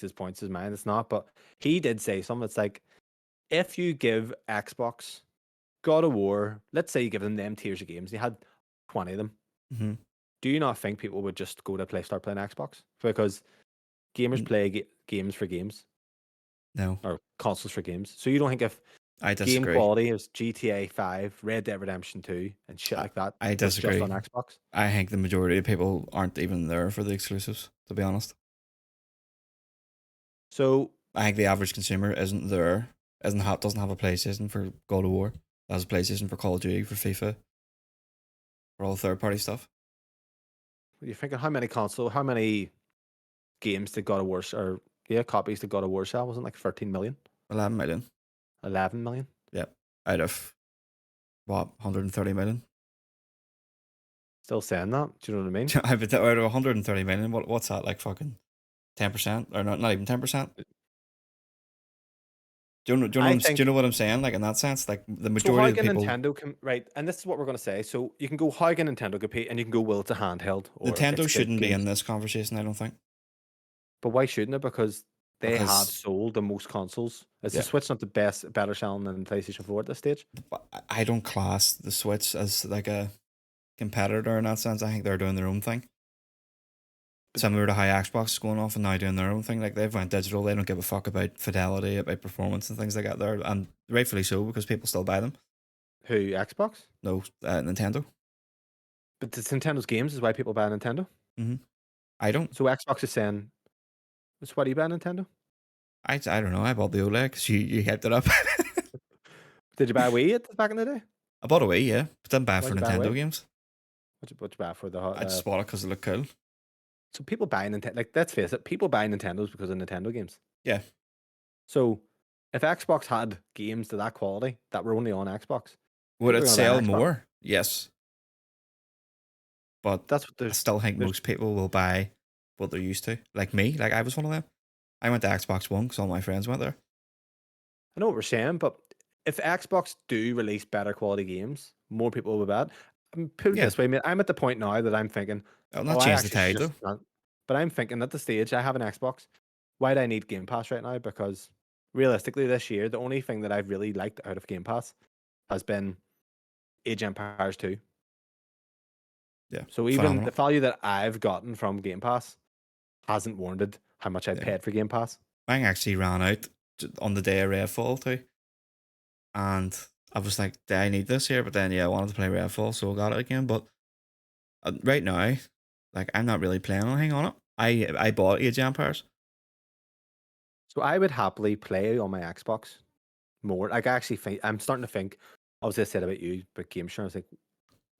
his points as mine. It's not, but he did say something. It's like, if you give Xbox God of War, let's say you give them tiers of games, you had 20 of them. Mm-hmm. Do you not think people would just go to start playing Xbox? Because gamers play games for games, No, or consoles for games. So you don't think if I game disagree. quality is GTA 5, Red Dead Redemption 2, and shit like that I was just disagree. on Xbox? I think the majority of people aren't even there for the exclusives, to be honest. So I think the average consumer isn't there, doesn't have a PlayStation for God of War, has a PlayStation for Call of Duty, for FIFA, for all third party stuff. you're thinking, how many games did God of War, or copies did God of War sell? Wasn't it like 13 million? 11 million. 11 million? Yep. Out of what, 130 million? Still saying that? Do you know what I mean? Out of 130 million, what's that, like fucking 10%? Or not even 10%? Do you I do you think know what I'm saying? Like, in that sense, like the so. majority How of the can people, Nintendo right? And this is what we're going to say. So you can go, how can Nintendo compete, and you can go, well, it's a handheld or Nintendo it's the shouldn't be in games. this conversation, I don't think. But why shouldn't it? Because they have Because, sold the most consoles. Is the yeah, Switch not the better selling than PlayStation 4 at this stage? I don't class the Switch as like a competitor in that sense. I think they're doing their own thing. But Similar to how Xbox is going off and now doing their own thing. Like, they've went digital. They don't give a fuck about fidelity, about performance and things like that there. And rightfully so, because people still buy them. who, Xbox? No, Nintendo. But it's Nintendo's games is why people buy Nintendo. Mm-hmm. I don't. So Xbox is saying, so why do you buy Nintendo? I don't know. I bought the OLED because you hyped it up. Did you buy a Wii back in the day? I bought a Wii, yeah, but didn't buy it for Why'd you buy a Nintendo Wii? games. What'd you buy for the I just bought it because it looked cool. So people buy Nintendo, like, let's face it, people buy Nintendos because of Nintendo games. Yeah. So if Xbox had games to that quality that were only on Xbox, Would people are it going to buy sell an Xbox. more? Yes. But That's what I still think there's most people will buy what they're used to. Like me, like I was one of them. I went to Xbox One because all my friends went there. I know what we're saying, but if Xbox do release better quality games, more people will buy it. Put it Yeah. this way, mate, I'm at the point now that I'm thinking, It'll not oh, I change the actually should tide though. just not. But I'm thinking at the stage I have an Xbox. Why do I need Game Pass right now? Because realistically, this year, the only thing that I've really liked out of Game Pass has been Age of Empires 2. Yeah. So even the Phenomenal. value that I've gotten from Game Pass hasn't warranted how much I Yeah. paid for Game Pass. Mine actually ran out on the day of Redfall too. And I was like, do I need this here? But then, yeah, I wanted to play Redfall, so I got it again. But right now, like, I'm not really planning anything on it. I bought Age of Empires. So I would happily play on my Xbox more. Like, I actually think I'm starting to think. Obviously, I said about you, but Game Sure, I was like,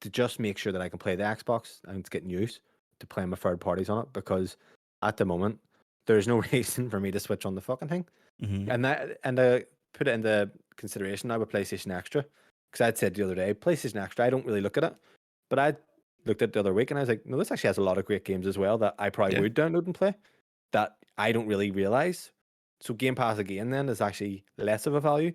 to just make sure that I can play the Xbox and it's getting used to playing my third parties on it, because at the moment there's no reason for me to switch on the fucking thing. Mm-hmm. And put it into consideration now with PlayStation Extra, because I'd said the other day, PlayStation Extra, I don't really look at it, but I looked at it the other week and I was like, no, this actually has a lot of great games as well that I probably Yeah. would download and play that I don't really realize. So Game Pass again then is actually less of a value,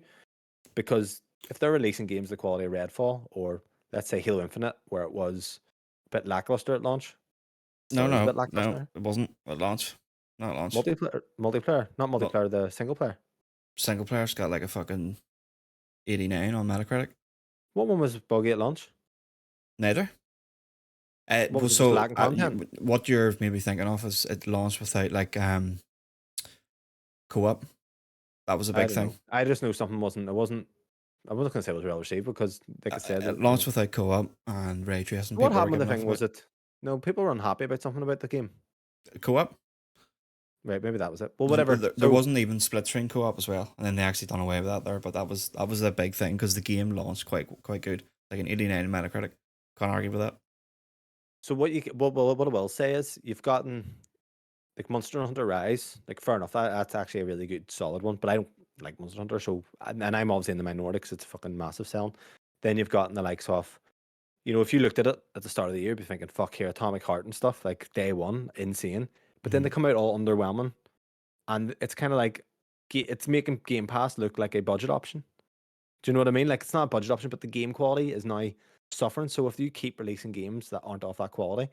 because if they're releasing games the quality of Redfall, or let's say Halo Infinite, where it was a bit lackluster at launch, No, still is a bit no, lackluster. it wasn't at launch. Not at launch. Not Well, multiplayer, the single player. single player's got like a fucking 89 on Metacritic. What one was buggy at launch? Neither. What Well, was it, just so lacking content? what you're maybe thinking of is it launched without like co-op. That was a I big don't thing. know. I just know something wasn't. It wasn't. I wasn't gonna say it was well received because, like I said, It launched without co-op and ray tracing. what People were happened with the giving off thing about was it. No, people were unhappy about something about the game. co-op. Right, maybe that was it. Well, whatever. There So, wasn't even split screen co-op as well, and then they actually done away with that there. But that was a big thing because the game launched quite good, like an 89 Metacritic. Can't argue with that. so what I will say is you've gotten like Monster Hunter Rise. Like, fair enough. That's actually a really good, solid one. But I don't like Monster Hunter, so and I'm obviously in the minority because it's a fucking massive selling. Then you've gotten the likes of, if you looked at it at the start of the year, you'd be thinking, fuck here, Atomic Heart and stuff, like day one, insane. But then Mm-hmm. they come out all underwhelming. And it's kind of like, it's making Game Pass look like a budget option. Do you know what I mean? Like, it's not a budget option, but the game quality is now suffering. So if you keep releasing games that aren't of that quality,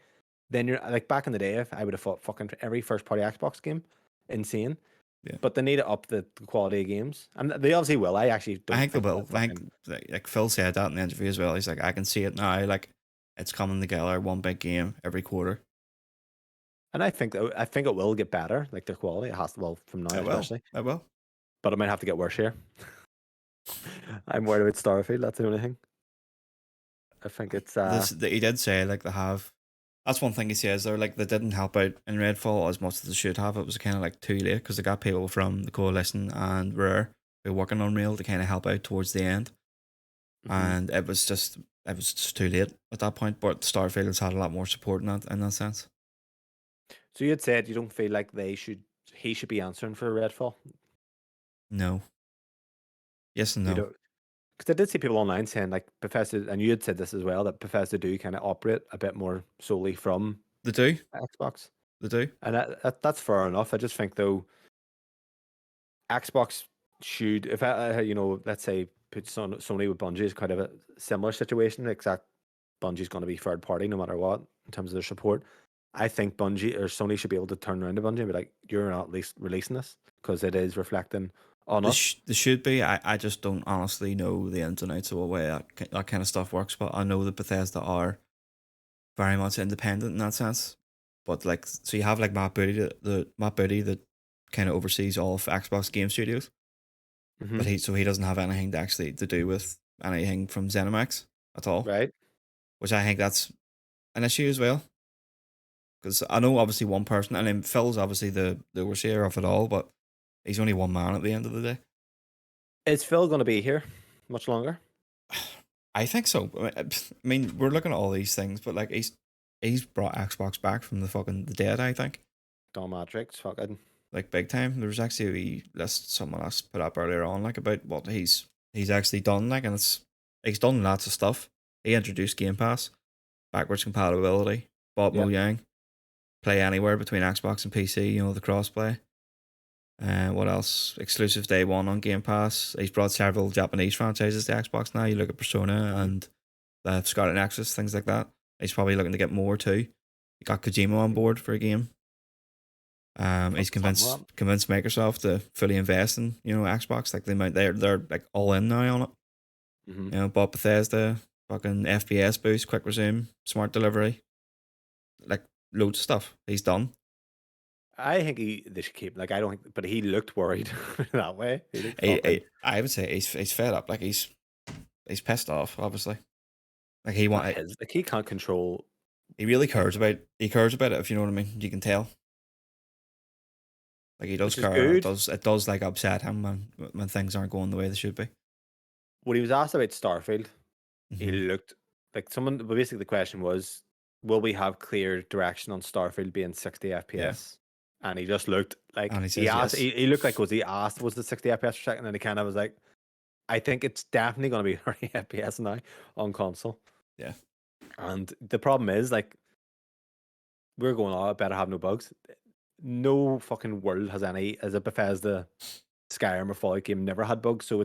then you're like back in the day. If I would have thought fucking every first party Xbox game, insane. Yeah. But they need to up the quality of games, and they obviously will. I actually I don't think they think will. that I think fucking. like Phil said that in the interview as well. He's like, I can see it now. Like it's coming together, one big game every quarter. And I think it will get better, like their quality. It has to, well, from now It will. especially. It will. But it might have to get worse here. I'm worried about Starfield. That's the only thing. I think it's He did say like they have. That's one thing he says. They're like they didn't help out in Redfall as much as they should have. It was kind of like too late because they got people from the Coalition and Rare who were working on Real to kind of help out towards the end, mhm. and it was just too late at that point. But Starfield has had a lot more support in that sense. So you had said you don't feel like he should be answering for Redfall. No. Yes and You no. don't, because I did see people online saying like Bethesda, and you had said this as well, that Bethesda do kind of operate a bit more solely from They do. Xbox, They do. and that's fair enough. I just think though Xbox should, if let's say put Sony with Bungie is kind of a similar situation, except Bungie's going to be third party no matter what in terms of their support. I think Bungie or Sony should be able to turn around to Bungie and be like, "You're not at least releasing this because it is reflecting on us." They should be. I just don't honestly know the ins and outs of the way that kind of stuff works. But I know that Bethesda are very much independent in that sense. But like, so you have like Matt Booty, the Matt Booty that kind of oversees all of Xbox game studios, Hmm. but he doesn't have anything to do with anything from ZeniMax at all, Right? which I think that's an issue as well. Because I know obviously one person, and then Phil's obviously the overseer of it all, but he's only one man at the end of the day. Is Phil going to be here much longer? I think so. I mean, we're looking at all these things, but like he's brought Xbox back from the dead. I think Don Matrix, fucking like big time. There was actually a wee list someone else put up earlier on, like about what he's actually done. Like, and he's done lots of stuff. He introduced Game Pass, backwards compatibility, bought yeah. Mojang, play anywhere between Xbox and PC. You know the crossplay. What else? Exclusive day one on Game Pass. He's brought several Japanese franchises to Xbox now. You look at Persona Mhm. and Scarlet Nexus, things like that. He's probably looking to get more too. He got Kojima on board for a game. He's Fucking something convinced Microsoft to fully invest in Xbox. Like they're like all in now on it. like that. You know, bought Bethesda, fucking FPS boost, quick resume, smart delivery, like loads of stuff. He's done. I think they should keep, like, I don't think, but he looked worried that way. He looked fucking I would say he's fed up. Like he's pissed off. Obviously, like he not want his, like, he can't control, he really cares about it. If you know what I mean, you can tell. Like he does which is care. good. It does like upset him when things aren't going the way they should be. When he was asked about Starfield, he Hmm. looked like someone, but basically the question was, will we have clear direction on Starfield being 60 Yeah, FPS? And he just looked like and he he says asked, yes. he looked like, was he asked, was the 60 FPS per second? And he kind of was like, I think it's definitely going to be 30 FPS now on console. Yeah, And the problem is, like, we're going, oh, I better have no bugs. No fucking world has any, as a Bethesda Skyrim or Fallout game, never had bugs. So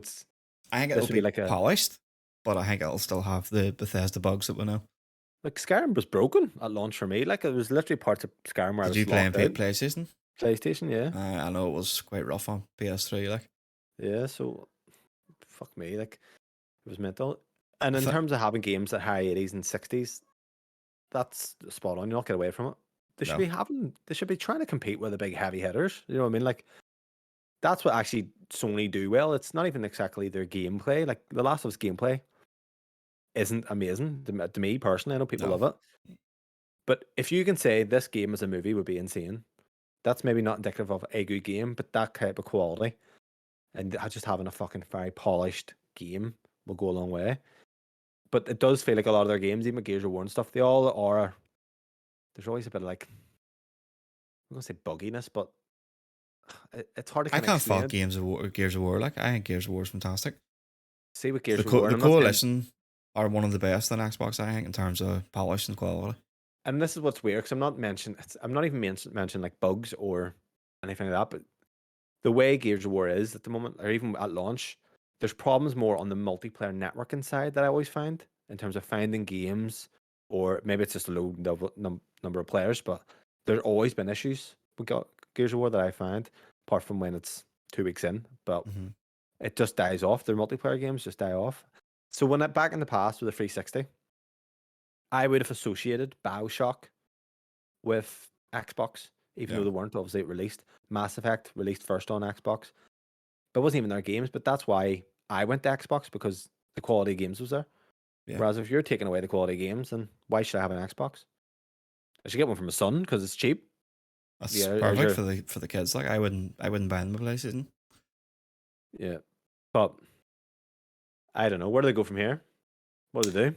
I think it'll this would be be like polished, but I think it'll still have the Bethesda bugs that we know. like Skyrim was broken at launch for me. Like, it was literally parts of Skyrim where I Did you was play on locked out. PlayStation? PlayStation, yeah. I know it was quite rough on PS3. Like, Yeah, so fuck me, like it was mental. And I in th- terms of having games at high 80s and 60s, that's spot on. You're not get away from it. no, They should be trying to compete with the big heavy hitters. You know what I mean? Like, that's what actually Sony do well. It's not even exactly their gameplay. Like, The Last of Us gameplay isn't amazing to me personally. I know people no, love it. But if you can say this game as a movie would be insane, that's maybe not indicative of a good game, but that type of quality and just having a fucking very polished game will go a long way. But it does feel like a lot of their games, even Gears of War and stuff, they all are. There's always a bit of like, I'm gonna say bugginess, but it's hard to I kind of can't explain fault it. Gears of War. Like, I think Gears of War is fantastic. See with Gears of War, and The I'm not saying, Coalition are one of the best on Xbox. I think in terms of polish and quality. and this is what's weird because I'm not even mentioning like bugs or anything like that, but the way Gears of War is at the moment, or even at launch, there's problems more on the multiplayer networking side that I always find. in terms of finding games, or maybe it's just a low number of players, but there's always been issues with Gears of War that I find, apart from when it's 2 weeks in. But Mm-hmm. it just dies off. Their multiplayer games just die off. So back in the past with the 360, I would have associated BioShock with Xbox, even though Yeah. they weren't. Obviously, it released. Mass Effect released first on Xbox, but it wasn't even their games. But that's why I went to Xbox, because the quality of games was there. Yeah. Whereas if you're taking away the quality of games, then why should I have an Xbox? I should get one from my son because it's cheap. That's Yeah, perfect for the kids. Like I wouldn't buy them a PlayStation. yeah, but I don't know. Where do they go from here? What do they do?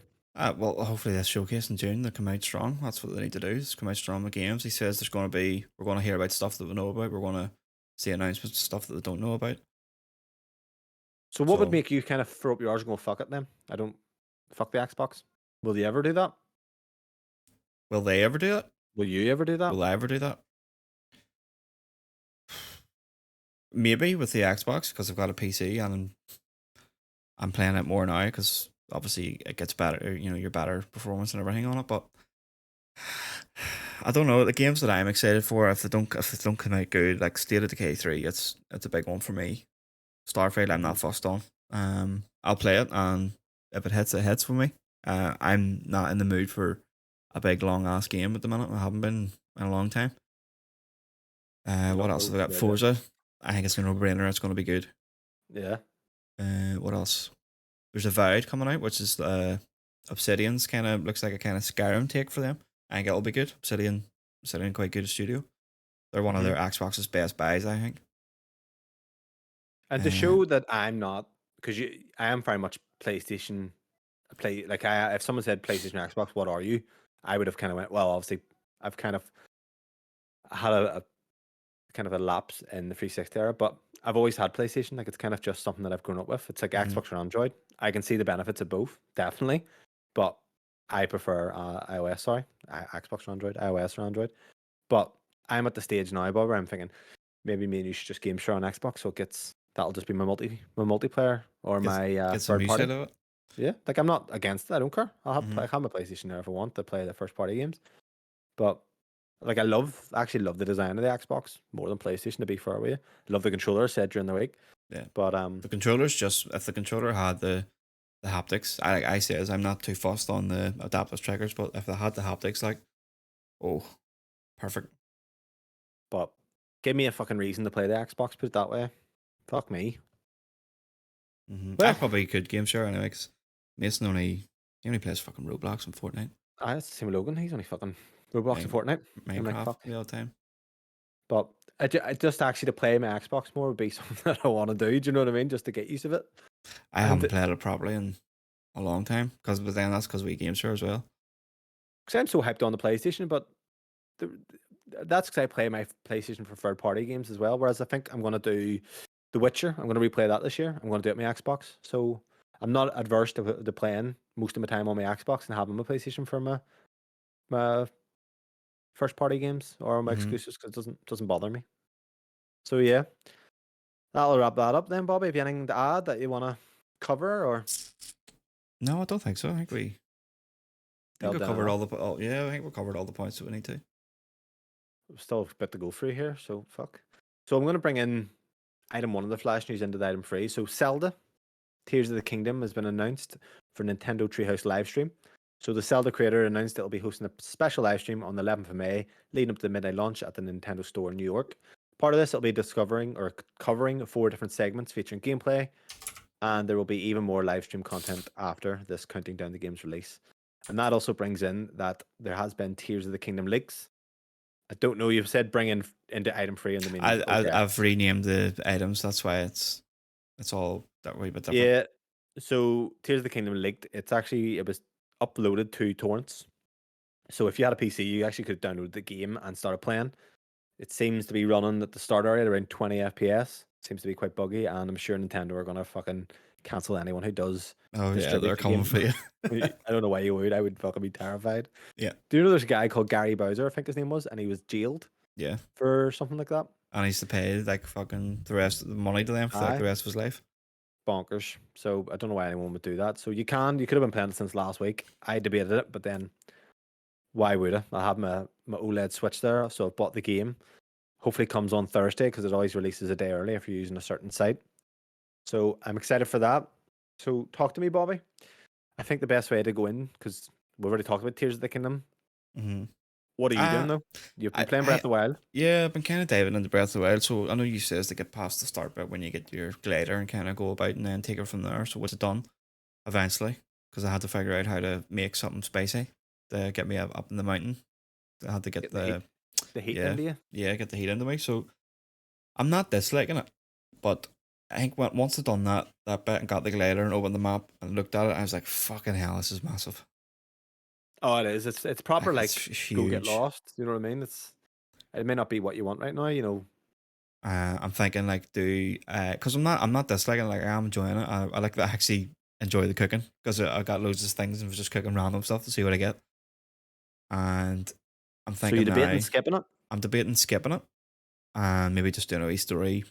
Well, hopefully this showcase in June they come out strong. That's what they need to do. Is come out strong with games. He says we're going to hear about stuff that we know about. We're going to see announcements of stuff that they don't know about. So what would So make you kind of throw up your arse and go, fuck it then? I don't fuck the Xbox. Will you ever do that? will they ever do it? Will you ever do that? Will I ever do that? Maybe with the Xbox because I've got a PC and I'm playing it more now because obviously it gets better. You know, your better performance and everything on it. But I don't know the games that I'm excited for. If they don't come out good, like State of Decay 3, it's a big one for me. Starfield, I'm not fussed on. I'll play it, and if it hits for me. I'm not in the mood for a big long ass game at the minute. I haven't been in a long time. What else have I got? Forza. I think it's a no-brainer. It's going to be good. Yeah. What else? There's Avowed coming out, which is Obsidian's kind of looks like a kind of Skyrim take for them. I think it'll be good. Obsidian quite good at studio. They're one of their Xbox's best buys, I think. And to show that I'm not, because I am very much PlayStation. If someone said PlayStation or Xbox, what are you? I would have kind of went, well, obviously, I've kind of had a kind of a lapse in the 360 era, but I've always had PlayStation. Like, it's kind of just something that I've grown up with. It's like Xbox or Android. I can see the benefits of both, definitely, but I prefer iOS. Sorry, Xbox or Android, iOS or Android. But I'm at the stage now, Bob, where I'm thinking maybe me and you should just game share on Xbox, so that'll just be my multiplayer or my Get some third use party. out of it. Yeah, like I'm not against it. I don't care. I have my PlayStation there if I want to play the first party games. But like I actually love the design of the Xbox more than PlayStation, to be fair with you. Love the controller, I said during the week. Yeah. But the controller's just if the controller had the haptics, I says I'm not too fussed on the adaptive triggers, but if they had the haptics, like, oh, perfect. But give me a fucking reason to play the Xbox, put it that way. Fuck me. I probably could game share anyway, because Mason only plays fucking Roblox and Fortnite. That's the same with Logan. He's only fucking Roblox and Fortnite. Minecraft Like, fuck. the other time. But I just actually to play my Xbox more would be something that I want to do. Do you know what I mean? Just to get used to it. I haven't played it properly in a long time, but then that's because we game share as well. Because I'm so hyped on the PlayStation, but that's because I play my PlayStation for third party games as well. Whereas I think I'm going to do The Witcher. I'm going to replay that this year. I'm going to do it on my Xbox. So I'm not adverse to playing most of my time on my Xbox and having my PlayStation for my first party games or my exclusives, because it doesn't bother me. So yeah, that'll wrap that up then, Bobby. Have you anything to add that you want to cover or? No, I don't think so. I think we covered all. I think we covered all the points that we need to. Still a bit to go through here, so fuck. So I'm going to bring in item 1 of the flash news into the item 3. So Zelda Tears of the Kingdom has been announced for Nintendo Treehouse livestream. So the Zelda creator announced it'll be hosting a special livestream on the 11th of May, leading up to the midnight launch at the Nintendo Store in New York. Part of this, it'll be covering 4 different segments featuring gameplay, and there will be even more livestream content after this, counting down the game's release. And that also brings in that there has been Tears of the Kingdom leaks. I don't know. You've said bring in into item 3 in the main. I've renamed the items. That's why it's all that way, but different. Yeah. So Tears of the Kingdom leaked. It was uploaded to torrents. So if you had a PC, you actually could download the game and start playing. It seems to be running at the start area at around 20 FPS. Seems to be quite buggy, and I'm sure Nintendo are gonna fucking cancel anyone who does. Oh yeah, they're coming for you. I don't know why you would. I would fucking be terrified. Yeah. Do you know there's a guy called Gary Bowser, I think his name was, and he was jailed? Yeah. For something like that. And he used to pay like fucking the rest of the money to them for like the rest of his life. bonkers. So I don't know why anyone would do that. So you could have been playing it since last week. I debated it, but then why would I? I have my OLED Switch there, so I've bought the game. Hopefully it comes on Thursday because it always releases a day early if you're using a certain site. So I'm excited for that. So talk to me, Bobby. I think the best way to go in, because we've already talked about Tears of the Kingdom. Mm-hmm. What are you doing though? You've been playing Breath of the Wild. Yeah, I've been kind of diving into Breath of the Wild. So I know you says to get past the start bit when you get your glider and kind of go about and then take it from there. So what's it done eventually? Because I had to figure out how to make something spicy to get me up in the mountain. I had to get the heat into you. Yeah, get the heat into me. So I'm not disliking it, but I think once I've done that bit and got the glider and opened the map and looked at it, I was like, "Fucking hell, this is massive." Oh, it is. It's proper like it's go get huge. lost. You know what I mean? It may not be what you want right now. You know. I'm thinking like because I'm not disliking, like I am enjoying it. I like to actually enjoy the cooking because I got loads of things and was just cooking random stuff to see what I get. And I'm So thinking you're debating now, skipping it? I'm debating skipping it and maybe just doing a wee story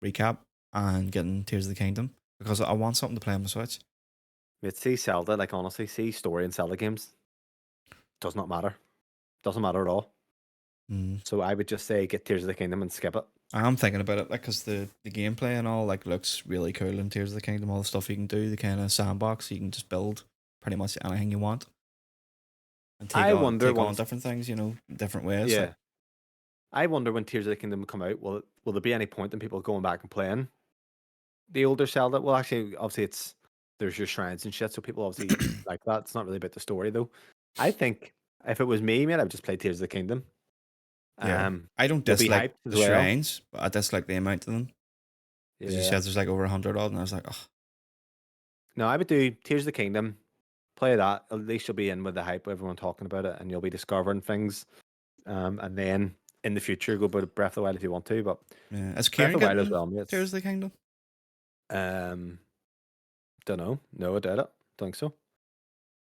recap and getting Tears of the Kingdom because I want something to play on my Switch. Mate, see Zelda, like honestly, see story in Zelda games. Does not matter. Doesn't matter at all. Mm. So I would just say get Tears of the Kingdom and skip it. I'm thinking about it like because the gameplay and all like looks really cool in Tears of the Kingdom. All the stuff you can do, the kind of sandbox, you can just build pretty much anything you want and I wonder on different things, different ways. Yeah. Like, I wonder when Tears of the Kingdom come out, will there be any point in people going back and playing the older Zelda? Well, actually, obviously there's your shrines and shit, so people obviously like that. It's not really about the story though. I think if it was me, man, I would just play Tears of the Kingdom. yeah, I don't You'll be dislike hyped as the well. shrines, but I dislike the amount of them. Because you said there's like over 100 odd, and I was like, oh. No, I would do Tears of the Kingdom, play that. At least you'll be in with the hype, everyone talking about it, and you'll be discovering things. And then in the future, go about Breath of the Wild if you want to. But Yeah, is Breath Kieran of the Wild as getting well, mate. Tears of the Kingdom? Don't know. No, I doubt it. Don't think so.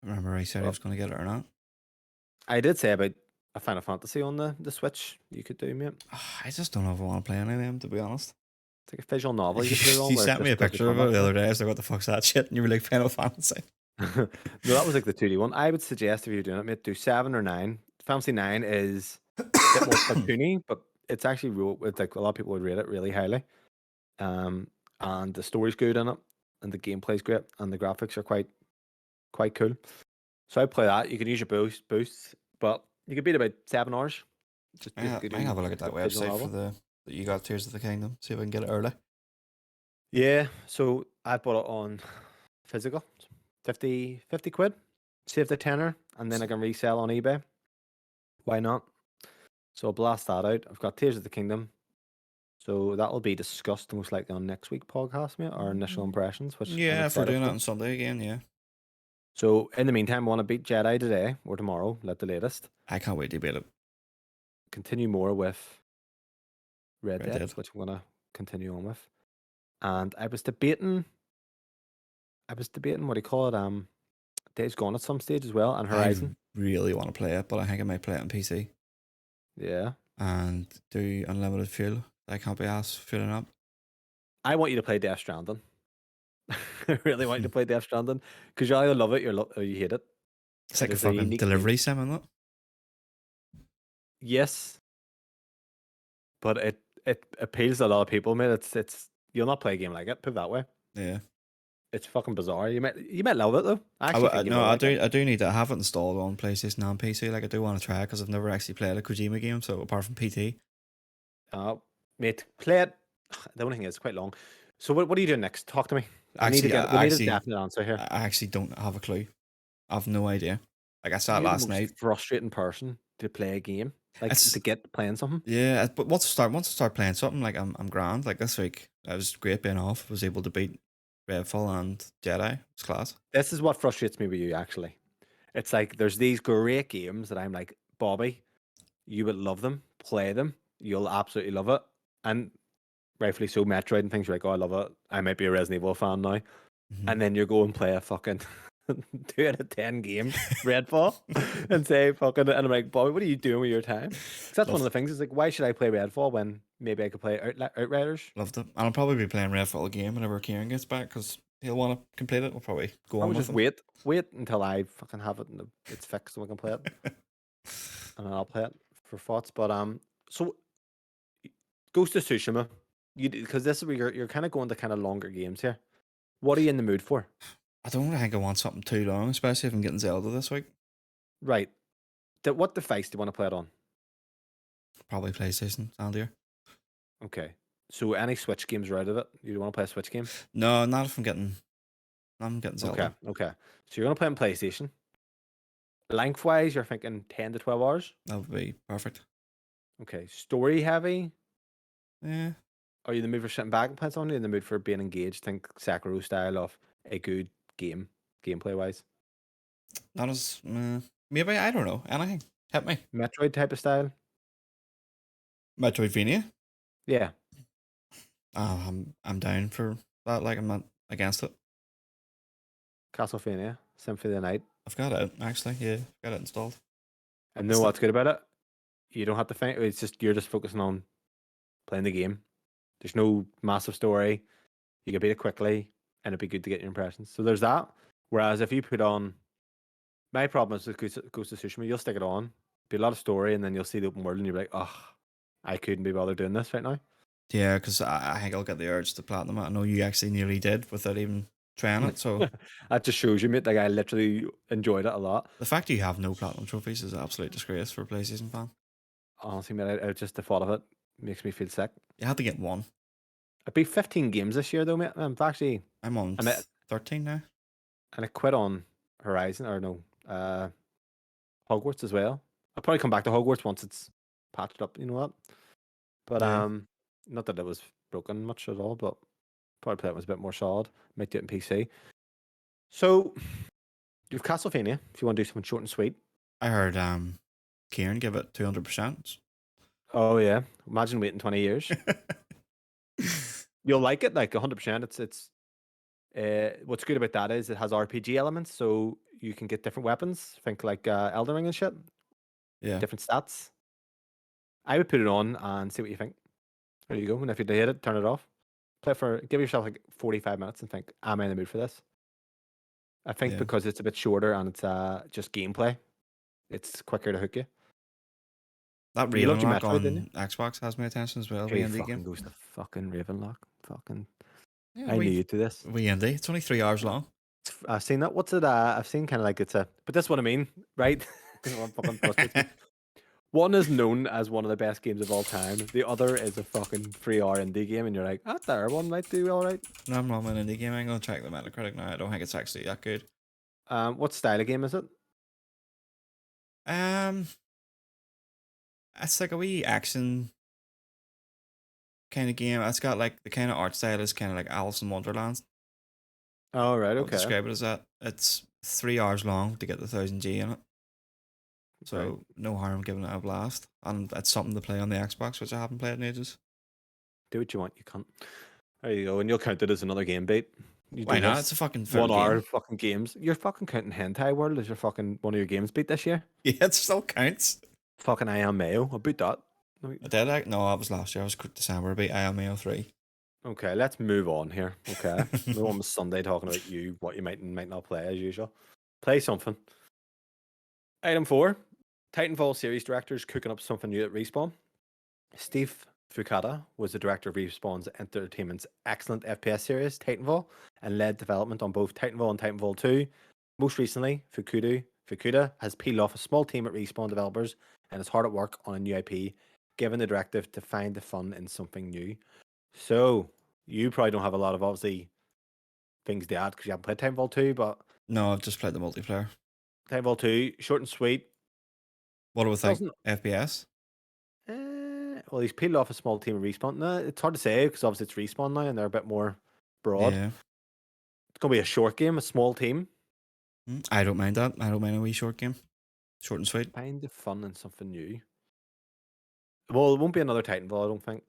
I remember I said he was going to get it or not. I did say about a Final Fantasy on the Switch you could do, mate. I just don't know if I want to play any of them, to be honest. It's like a visual novel you could put it on. You where sent me a picture of it the other day. I was like, what the fuck's that shit? And you were like, Final Fantasy. No, that was like the 2D one. I would suggest if you're doing it, mate, do 7 or 9. Fantasy 9 is a bit more cartoony, but it's actually real. It's like a lot of people would rate it really highly. And the story's good in it, and the gameplay's great, and the graphics are quite cool. So I play that. You can use your boosts, but you could beat about 7 hours. Just I have a look at that website for that you got Tears of the Kingdom. See if I can get it early. Yeah, so I bought it on physical, 50 quid. Save the tenner, and then I can resell on eBay. Why not? So I'll blast that out. I've got Tears of the Kingdom. So that will be discussed most likely on next week's podcast, mate, our initial impressions, which I'm Yeah, if we're excited doing it for. on Sunday again, yeah. So in the meantime, I want to beat Jedi today or tomorrow, at the latest. I can't wait to beat it. Continue more with Red Red Dead, Dead. which I'm going to continue on with. And I was debating, what do you call it? Days Gone at some stage as well, and Horizon. I really want to play it, but I think I might play it on PC. Yeah. And do unlimited fuel. I can't be asked filling up. I want you to play Death Stranding. I really want you to play Death Stranding because you either love it or you hate it. It's like a fucking delivery sim, isn't it? Yes, but it appeals to a lot of people, man. It's you'll not play a game like it. Put it that way. Yeah. It's fucking bizarre. You might love it though. I actually think I do need to have it installed on PlayStation and PC. Like I do want to try it because I've never actually played a Kojima game. So apart from PT, mate, play it. The only thing is, it's quite long. So what are you doing next? Talk to me. We need a definite answer here. I actually don't have a clue. I have no idea. Like I sat You're last the most night. frustrating person to play a game, like to get playing something. Yeah, but once I start playing something, like I'm grand. Like this week, I was great being off. Was able to beat Redfall and Jedi. It was class. This is what frustrates me with you, actually. It's like there's these great games that I'm like, Bobby, you would love them, play them, you'll absolutely love it. And rightfully so, Metroid and things, you're like, oh, I love it. I might be a Resident Evil fan now. Mm-hmm. And then you go and play a fucking 2 out of 10 game Redfall and say fucking, and I'm like, Bobby, what are you doing with your time? 'Cause that's one of Loved, the things. Is like, why should I play Redfall when maybe I could play Outriders? loved it. And I'll probably be playing Redfall again whenever Kieran gets back because he'll want to complete it. We'll probably go I on would with just him. wait until I fucking have it and it's fixed and we can play it, and then I'll play it for thoughts. But so Ghost of Tsushima, you because this is where you're kind of going to kind of longer games here. What are you in the mood for? I don't think I want something too long, especially if I'm getting Zelda this week. Right. What device do you want to play it on? Probably PlayStation, Andy. Okay. So any Switch games are out of it. You want to play a Switch game? No, not if I'm getting Okay. Zelda. Okay. So you're gonna play on PlayStation. Lengthwise, you're thinking 10 to 12 hours. That would be perfect. Okay. Story heavy. Yeah, Are you in the mood for sitting back and playing something? Are you in the mood for being engaged? Think Sekiro style of a good game, gameplay wise. not as maybe I don't know anything. Hit me. Metroid type of style. Metroidvania. Yeah. I'm down for that. Like I'm not against it. Castlevania, Symphony of the Night. I've got it actually. Yeah, I've got it installed. And know It's what's good about it? You don't have to think. It's just you're just focusing on playing the game. There's no massive story. You can beat it quickly, and it'd be good to get your impressions. So there's that. Whereas if you put on, my problem is with Ghost of Tsushima, you'll stick it on, be a lot of story, and then you'll see the open world, and you're like, oh, I couldn't be bothered doing this right now. yeah, because I think I'll get the urge to platinum it. I know you actually nearly did without even trying it. So That just shows you, mate. Like I literally enjoyed it a lot. the fact that you have no platinum trophies is an absolute disgrace for a PlayStation fan. Honestly, mate, just the thought of it makes me feel sick. You had to get one. I'd be 15 games this year, though, mate. I'm on I'm at, 13 now. and I quit on Horizon, or no, Hogwarts as well. I'll probably come back to Hogwarts once it's patched up. You know what? But Yeah. not that it was broken much at all, but probably play it was a bit more solid. Might do it in PC. So you've Castlevania. If you want to do something short and sweet. I heard Kieran give it 200%. Oh yeah, imagine waiting 20 years. You'll like it, like 100%. It's what's good about that is it has RPG elements, so you can get different weapons. Think like Elden Ring and shit. Yeah. Different stats. I would put it on and see what you think. There you go. And if you hate it, turn it off. Give yourself like 45 minutes and think, am I in the mood for this? I think Yeah. because it's a bit shorter and it's just gameplay, it's quicker to hook you. That You loved Raven your Lock Metroid, didn't you? on Xbox has my attention as well. Who Wee indie fucking game. goes to fucking Ravenlock? Fucking, Yeah, I knew you to this. Wee indie. It's only 3 hours long. I've seen that. What's it? I've seen kind of like it's a, but that's what I mean, right? What fucking frustrates me. One is known as one of the best games of all time. The other is a fucking 3 hour indie game, and you're like, that there one might do all right. No, I'm wrong with an indie game. I'm gonna check the Metacritic now. I don't think it's actually that good. What style of game is it? Um, it's like a wee action kind of game. It's got like the kind of art style is kind of like Alice in Wonderland. Oh right, I'll okay. describe it as that. It's 3 hours long to get the 1000G in it. So Right. no harm giving it a blast. And it's something to play on the Xbox, which I haven't played in ages. Do what you want, you can't. There you go, and you'll count it as another game beat. You Why do not? this It's a fucking full 1 hour game. fucking games. You're fucking counting Hentai World as your fucking one of your games beat this year. Yeah, it still counts. Fucking I am Mayo. I'll beat that. I did like no, that was last year. I was December. I beat IMAO 3. Okay, let's move on here. Okay, move on to Sunday talking about you, what you might and might not play as usual. Play something. Item 4. Titanfall series directors cooking up something new at Respawn. Steve Fukada was the director of Respawn's Entertainment's excellent FPS series, Titanfall, and led development on both Titanfall and Titanfall 2. Most recently, Fukuda has peeled off a small team at Respawn developers and is hard at work on a new IP, given the directive to find the fun in something new. So, you probably don't have a lot of obviously things to add because you haven't played Titanfall 2, but No, I've just played the multiplayer. Titanfall 2, short and sweet. What do we think? Doesn't FPS? well, he's peeled off a small team of Respawn. No, it's hard to say because obviously it's Respawn now and they're a bit more broad. Yeah. It's going to be a short game, a small team. I don't mind that. I don't mind a wee short game. Short and sweet. Find the fun in something new. Well, it won't be another Titanfall, I don't think.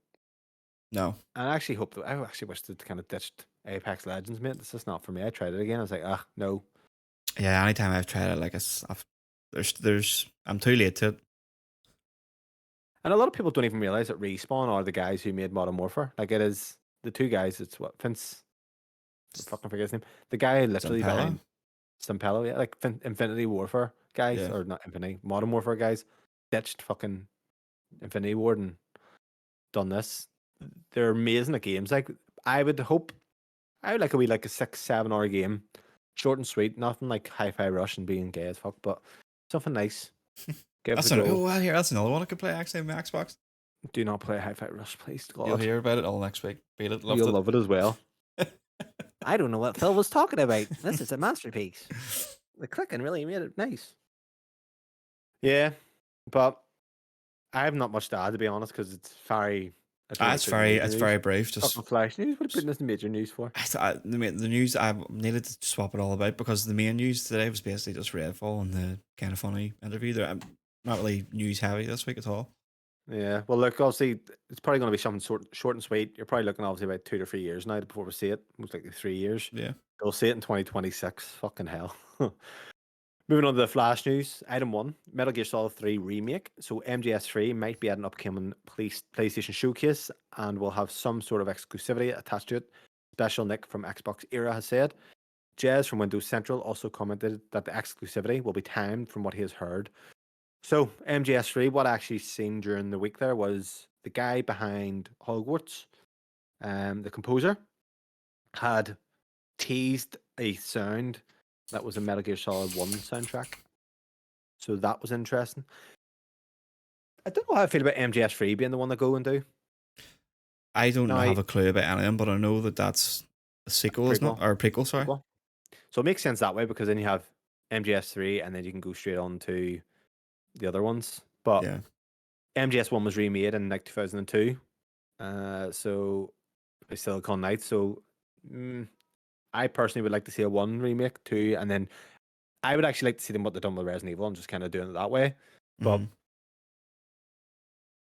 No. And I actually hope that I actually wish they'd kind of ditched Apex Legends, mate. This is not for me. I tried it again. I was like, no. Yeah, anytime I've tried it, like I'm too late to it. And a lot of people don't even realize that Respawn are the guys who made Modern Warfare. Like it is the two guys. It's what Vince. I fucking forget his name. The guy literally Zampella? behind Stampello, yeah, like Infinity Warfare guys, Yeah. or not Infinity, Modern Warfare guys, ditched fucking Infinity Ward and done this. They're amazing at games. Like I would hope, I would like a wee like a 6-7 hour game, short and sweet, nothing like hi-fi rush and being gay as fuck, but something nice. Give it a go. Oh, here, that's another one I could play actually on my Xbox. Do not play hi-fi rush, please, You'll God. hear about it all next week. Beat it, loved You'll it. love it as well. I don't know what Phil was talking about. This is a masterpiece. The clicking really made it nice. Yeah, but I have not much to add, to be honest, because it's very. I don't really It's put in the major it's news. very brief. Fucking Just flash news. What are you putting this in major news for? the news I needed to swap it all about because the main news today was basically just Redfall and the kind of funny interview. I'm not really news heavy this week at all. Yeah, well, look, obviously, it's probably going to be something short and sweet. You're probably looking, obviously, about 2 to 3 years now before we see it. Most likely 3 years. Yeah. We'll see it in 2026. Fucking hell. Moving on to the Flash news. Item 1, Metal Gear Solid 3 Remake. So MGS3 might be at an upcoming PlayStation showcase and will have some sort of exclusivity attached to it. Special Nick from Xbox Era has said. Jez from Windows Central also commented that the exclusivity will be timed from what he has heard. So MGS3, what I actually seen during the week there was the guy behind Hogwarts, the composer, had teased a sound that was a Metal Gear Solid 1 soundtrack. So that was interesting. I don't know how I feel about MGS3 being the one to go and do. I don't Now, have a clue about any of them, but I know that that's a sequel, isn't it? prequel. Or a prequel, sorry. Prequel. So it makes sense that way because then you have MGS3 and then you can go straight on to the other ones. But Yeah. MGS1 was remade in like 2002. So by Silicon Knights. So I personally would like to see a 1 remake, 2, and then I would actually like to see them what they've done with Resident Evil and just kind of doing it that way. But Mhm.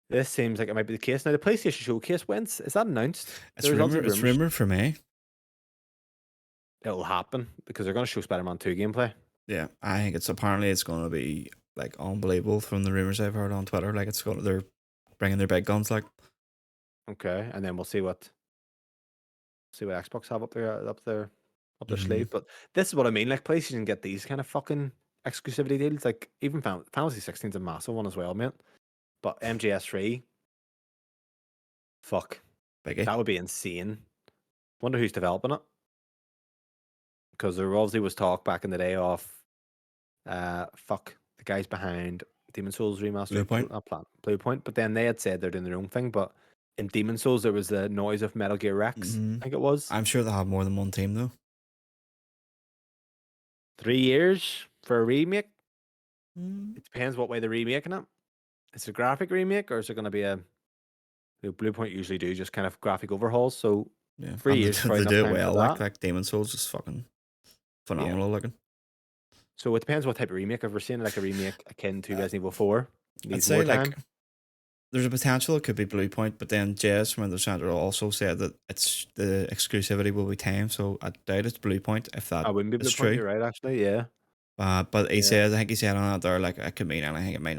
this seems like it might be the case. Now, the PlayStation Showcase, when's is that announced? It's There's rumor. obviously It's rumors rumored for May. it'll happen because they're going to show Spider-Man 2 gameplay. Yeah, I think it's going to be like unbelievable from the rumors I've heard on Twitter. Like they're bringing their big guns. Like Okay, and then we'll see what Xbox have up their Mhm. sleeve. But this is what I mean. Like PlayStation get these kind of fucking exclusivity deals. Like even Final Fantasy 16 is a massive one as well, mate. But MGS3, fuck, Biggie. that would be insane. Wonder who's developing it. Because there obviously was talk back in the day of fuck the guys behind Demon Souls remastered Bluepoint. Bluepoint, but then they had said they're doing their own thing. But in Demon Souls, there was the noise of Metal Gear Rex. I think it was I'm sure they'll have more than one team though. 3 years for a remake. Mm. It depends what way they're remaking it. Is it a graphic remake or is it going to be a Bluepoint usually do just kind of graphic overhauls? So Yeah, 3 years is probably they enough do it time for well. that. Like Demon Souls is fucking Yeah. phenomenal looking. So it depends what type of remake. If we're seeing like a remake akin to Resident Evil 4, I'd needs say more like time. there's a potential it could be Bluepoint, but then Jez from the center also said that it's the exclusivity will be timed, so I doubt it's Bluepoint if that I wouldn't be is Bluepoint. true. You're right, actually. Yeah. But he Yeah. said, I think he said on it there, like it could mean anything. It might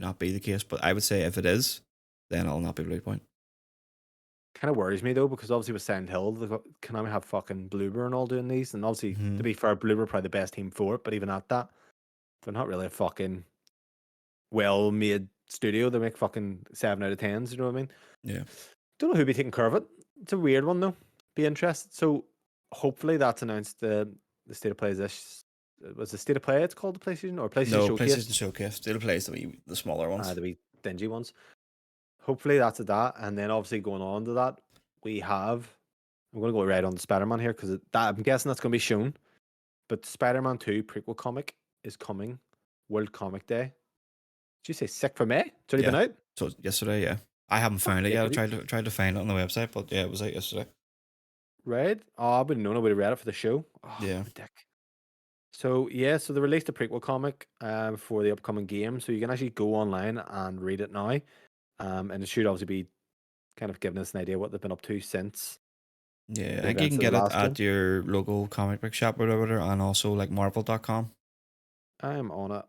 not be the case, but I would say if it is, then it'll not be Bluepoint. Kind of worries me though, because obviously with Silent Hill, Konami have fucking Bloober and all doing these, and obviously to Mhm. be fair, Bloober probably the best team for it, but even at that, they're not really a fucking well-made studio. They make fucking 7 out of 10s. You know what I mean? Yeah. Don't know who'd be taking care of it. It's a weird one though. Be interested. So hopefully that's announced the state of play is this. Was the state of play it's called the PlayStation or PlayStation No, Showcase? PlayStation Showcase still plays the smaller ones. The wee dingy ones. Hopefully that's at that, and then obviously going on to that, we have. I'm going to go right on the Spider-Man here because I'm guessing that's going to be shown. But Spider-Man 2 prequel comic is coming. World Comic Day. Did you say 6th of May? It's already been Yeah. out. So yesterday, yeah. I haven't Fuck's found it sake, yet. I have you- tried to find it on the website, but yeah, it was out yesterday. Right? Oh, I would have known. I would have read it for the show. Oh, Yeah. what a dick. So yeah, so they released a prequel comic for the upcoming game, so you can actually go online and read it now, and it should obviously be kind of giving us an idea what they've been up to since. Yeah, I the think you events can of the get it last game. at your local comic book shop or whatever, and also like Marvel.com. I'm on it.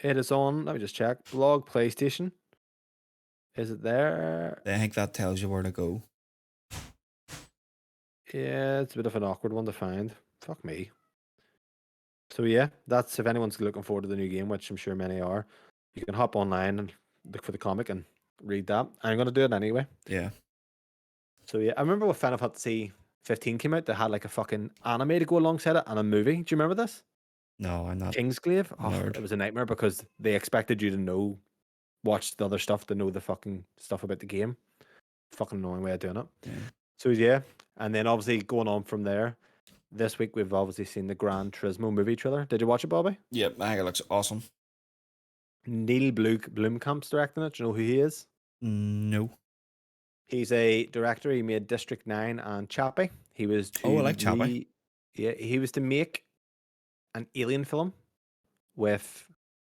It is on. Let me just check. Blog PlayStation. Is it there? I think that tells you where to go. Yeah, it's a bit of an awkward one to find. Fuck me. So yeah, that's if anyone's looking forward to the new game, which I'm sure many are. You can hop online and look for the comic and read that. I'm gonna do it anyway. Yeah. So yeah, I remember when Final Fantasy 15 came out, they had like a fucking anime to go alongside it and a movie. Do you remember this? No, I'm not Kingsglaive? a Oh, nerd. it was a nightmare because they expected you to watch the other stuff to know the fucking stuff about the game. Fucking annoying way of doing it. Yeah. So yeah, and then obviously going on from there, this week we've obviously seen the Gran Turismo movie trailer. Did you watch it, Bobby? Yep, I think it looks awesome. Neil Blomkamp's directing it. Do you know who he is? No. He's a director. He made District 9 and Chappie. He was Oh, I like Chappie. he was to make an Alien film with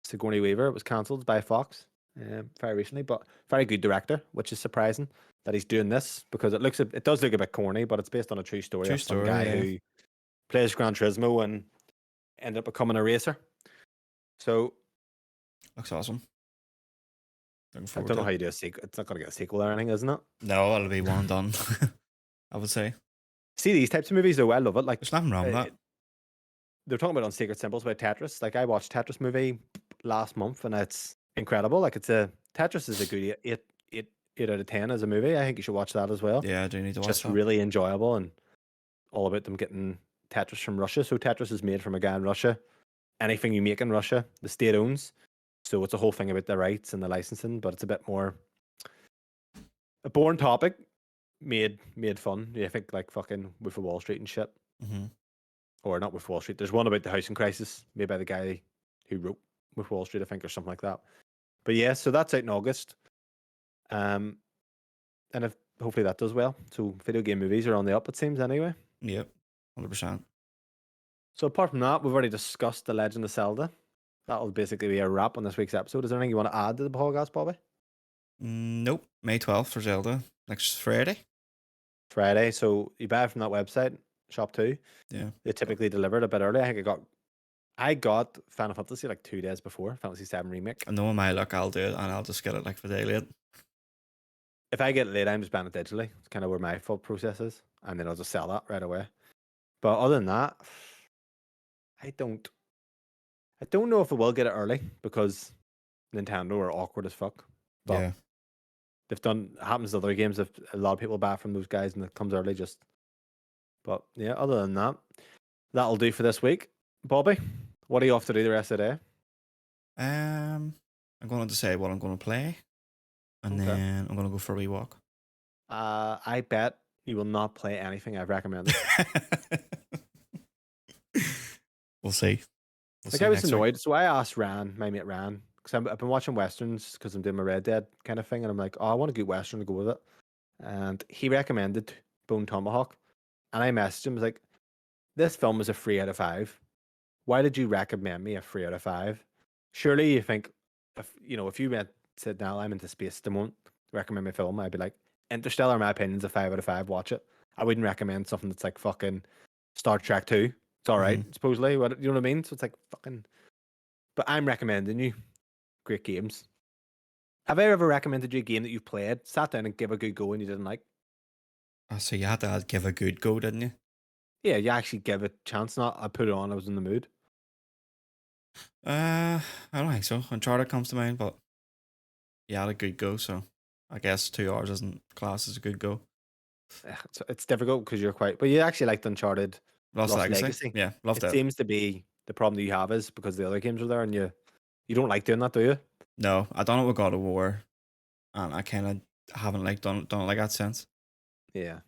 Sigourney Weaver. It was cancelled by Fox very recently, but very good director, which is surprising that he's doing this because it does look a bit corny, but it's based on a true story True of some story, guy yeah. who plays Gran Turismo and ended up becoming a racer. So Looks awesome. Looking I forward don't to know it. how you do a sequel. It's not going to get a sequel or anything, isn't it? No, it'll be one and done. I would say. See these types of movies though, I love it. Like There's nothing wrong with that. they're talking about on Secret Symbols about Tetris. Like I watched Tetris movie last month and it's incredible. Like Tetris is a good 8 out of 10 as a movie. I think you should watch that as well. Yeah, I do need to watch Just that. really enjoyable and all about them getting Tetris from Russia. So Tetris is made from a guy in Russia. Anything you make in Russia, the state owns. So it's a whole thing about the rights and the licensing, but it's a bit more a boring topic made fun. You think like fucking Wolf of Wall Street and shit. Mm-hmm. Or not with Wall Street. There's one about the housing crisis, made by the guy who wrote with Wall Street, I think, or something like that. But yeah, so that's out in August. And if hopefully that does well. So video game movies are on the up, it seems anyway. Yep, 100%. So apart from that, we've already discussed The Legend of Zelda. That'll basically be a wrap on this week's episode. Is there anything you want to add to the podcast, Bobby? Nope. May 12th for Zelda. Next Friday. Friday. So you buy it from that website, Shop 2. Yeah. They typically deliver it a bit early. I think I got Final Fantasy like 2 days before Fantasy 7 Remake. And knowing my luck, I'll do it and I'll just get it like the day late. If I get it late, I'm just buying it digitally. It's kind of where my full process is. And then I'll just sell that right away. But other than that, I don't know if I will get it early because Nintendo are awkward as fuck. But Yeah. they've done happens to other games if a lot of people buy from those guys and it comes early but yeah, other than that, that'll do for this week. Bobby, what are you off to do the rest of the day? I'm going to say what I'm going to play. And Okay. then I'm going to go for a wee walk. I bet you will not play anything I've recommended. We'll see. I was annoyed, so I asked Ran, my mate Ran, because I've been watching westerns because I'm doing my Red Dead kind of thing, and I'm like, oh, I want a good western to go with it. And he recommended Bone Tomahawk, and I messaged him, was like, this film is a 3 out of 5. Why did you recommend me a 3 out of 5? Surely you think, if you said, now I'm into space, they won't recommend my film, I'd be like, Interstellar, in my opinion, is a 5 out of 5, watch it. I wouldn't recommend something that's like fucking Star Trek 2. It's all right, supposedly. You know what I mean? So it's like fucking. But I'm recommending you great games. Have I ever recommended you a game that you've played, sat down and give a good go and you didn't like? So you had to give a good go, didn't you? Yeah, you actually give it a chance. Not I put it on, I was in the mood. I don't think so. Uncharted comes to mind, but you had a good go, so I guess 2 hours isn't class as a good go. It's difficult because you're quite. But you actually liked Uncharted Lost Lost Legacy. Legacy. Yeah, loved It it. seems to be the problem that you have is because the other games are there and you don't like doing that, do you? No, I done it with God of War, and I kind of haven't like done it like that since. Yeah,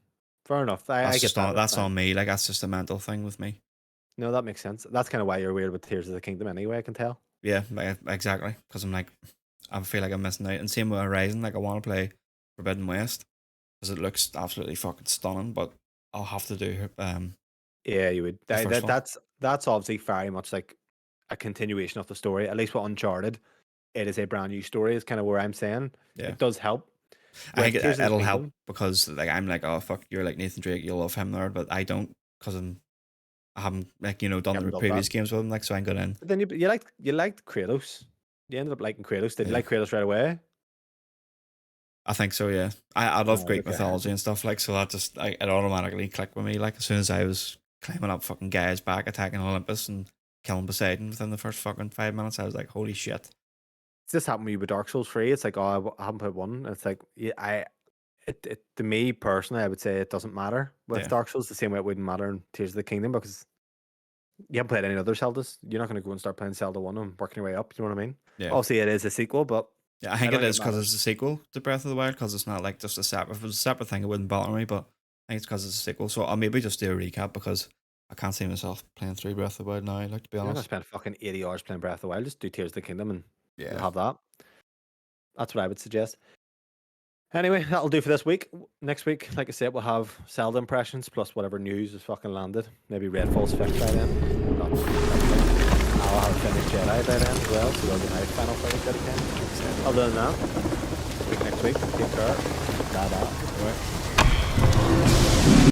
fair enough. I That's get just that. on, that's on me. Like that's just a mental thing with me. No, that makes sense. That's kind of why you're weird with Tears of the Kingdom anyway, I can tell. Yeah, exactly. Because I'm like, I feel like I'm missing out. And same with Horizon. Like I want to play Forbidden West because it looks absolutely fucking stunning. But I'll have to do Yeah, you would. the first one. That's obviously very much like a continuation of the story. At least with Uncharted, it is a brand new story. Is kind of where I'm saying Yeah. it does help. I With think Tears of the it'll help Kingdom. because like I'm like, oh fuck, you're like Nathan Drake, you'll love him there, but I don't because I haven't like You done haven't the done that. previous games with him, like so I'm going in. But then you liked Kratos. You ended up liking Kratos. Did you Yeah, like Kratos right away? I think so. Yeah, I love Greek Okay. mythology and stuff like so that just it automatically clicked with me. Like as soon as I was climbing up fucking Gaia's back, attacking Olympus and killing Poseidon within the first fucking 5 minutes, I was like, holy shit. It's just happened to me with Dark Souls 3. It's like, oh, I haven't put one. It's like, yeah, to me personally, I would say it doesn't matter with Yeah, Dark Souls the same way it wouldn't matter in Tears of the Kingdom because you haven't played any other Zeldas. You're not going to go and start playing Zelda 1 and working your way up. You know what I mean? yeah. Obviously, it is a sequel, but Yeah, I I think don't it think is it because matters. it's a sequel to Breath of the Wild. Because it's not like just a separate. If it was a separate thing, it wouldn't bother me. But I think it's because it's a sequel. So I'll maybe just do a recap because I can't see myself playing through Breath of the Wild now. Like to be You're not going to honest. spend fucking 80 hours playing Breath of the Wild. Just do Tears of the Kingdom and you'll Yeah. have that. That's what I would suggest. Anyway, that'll do for this week. Next week, like I said, we'll have Zelda impressions plus whatever news is fucking landed. Maybe Redfall's fixed by then. Not likely. I'll have finished Jedi by then as well, so that'll be my final fight dedicated. Other than that, speak next week. Take care. Bye bye. Right.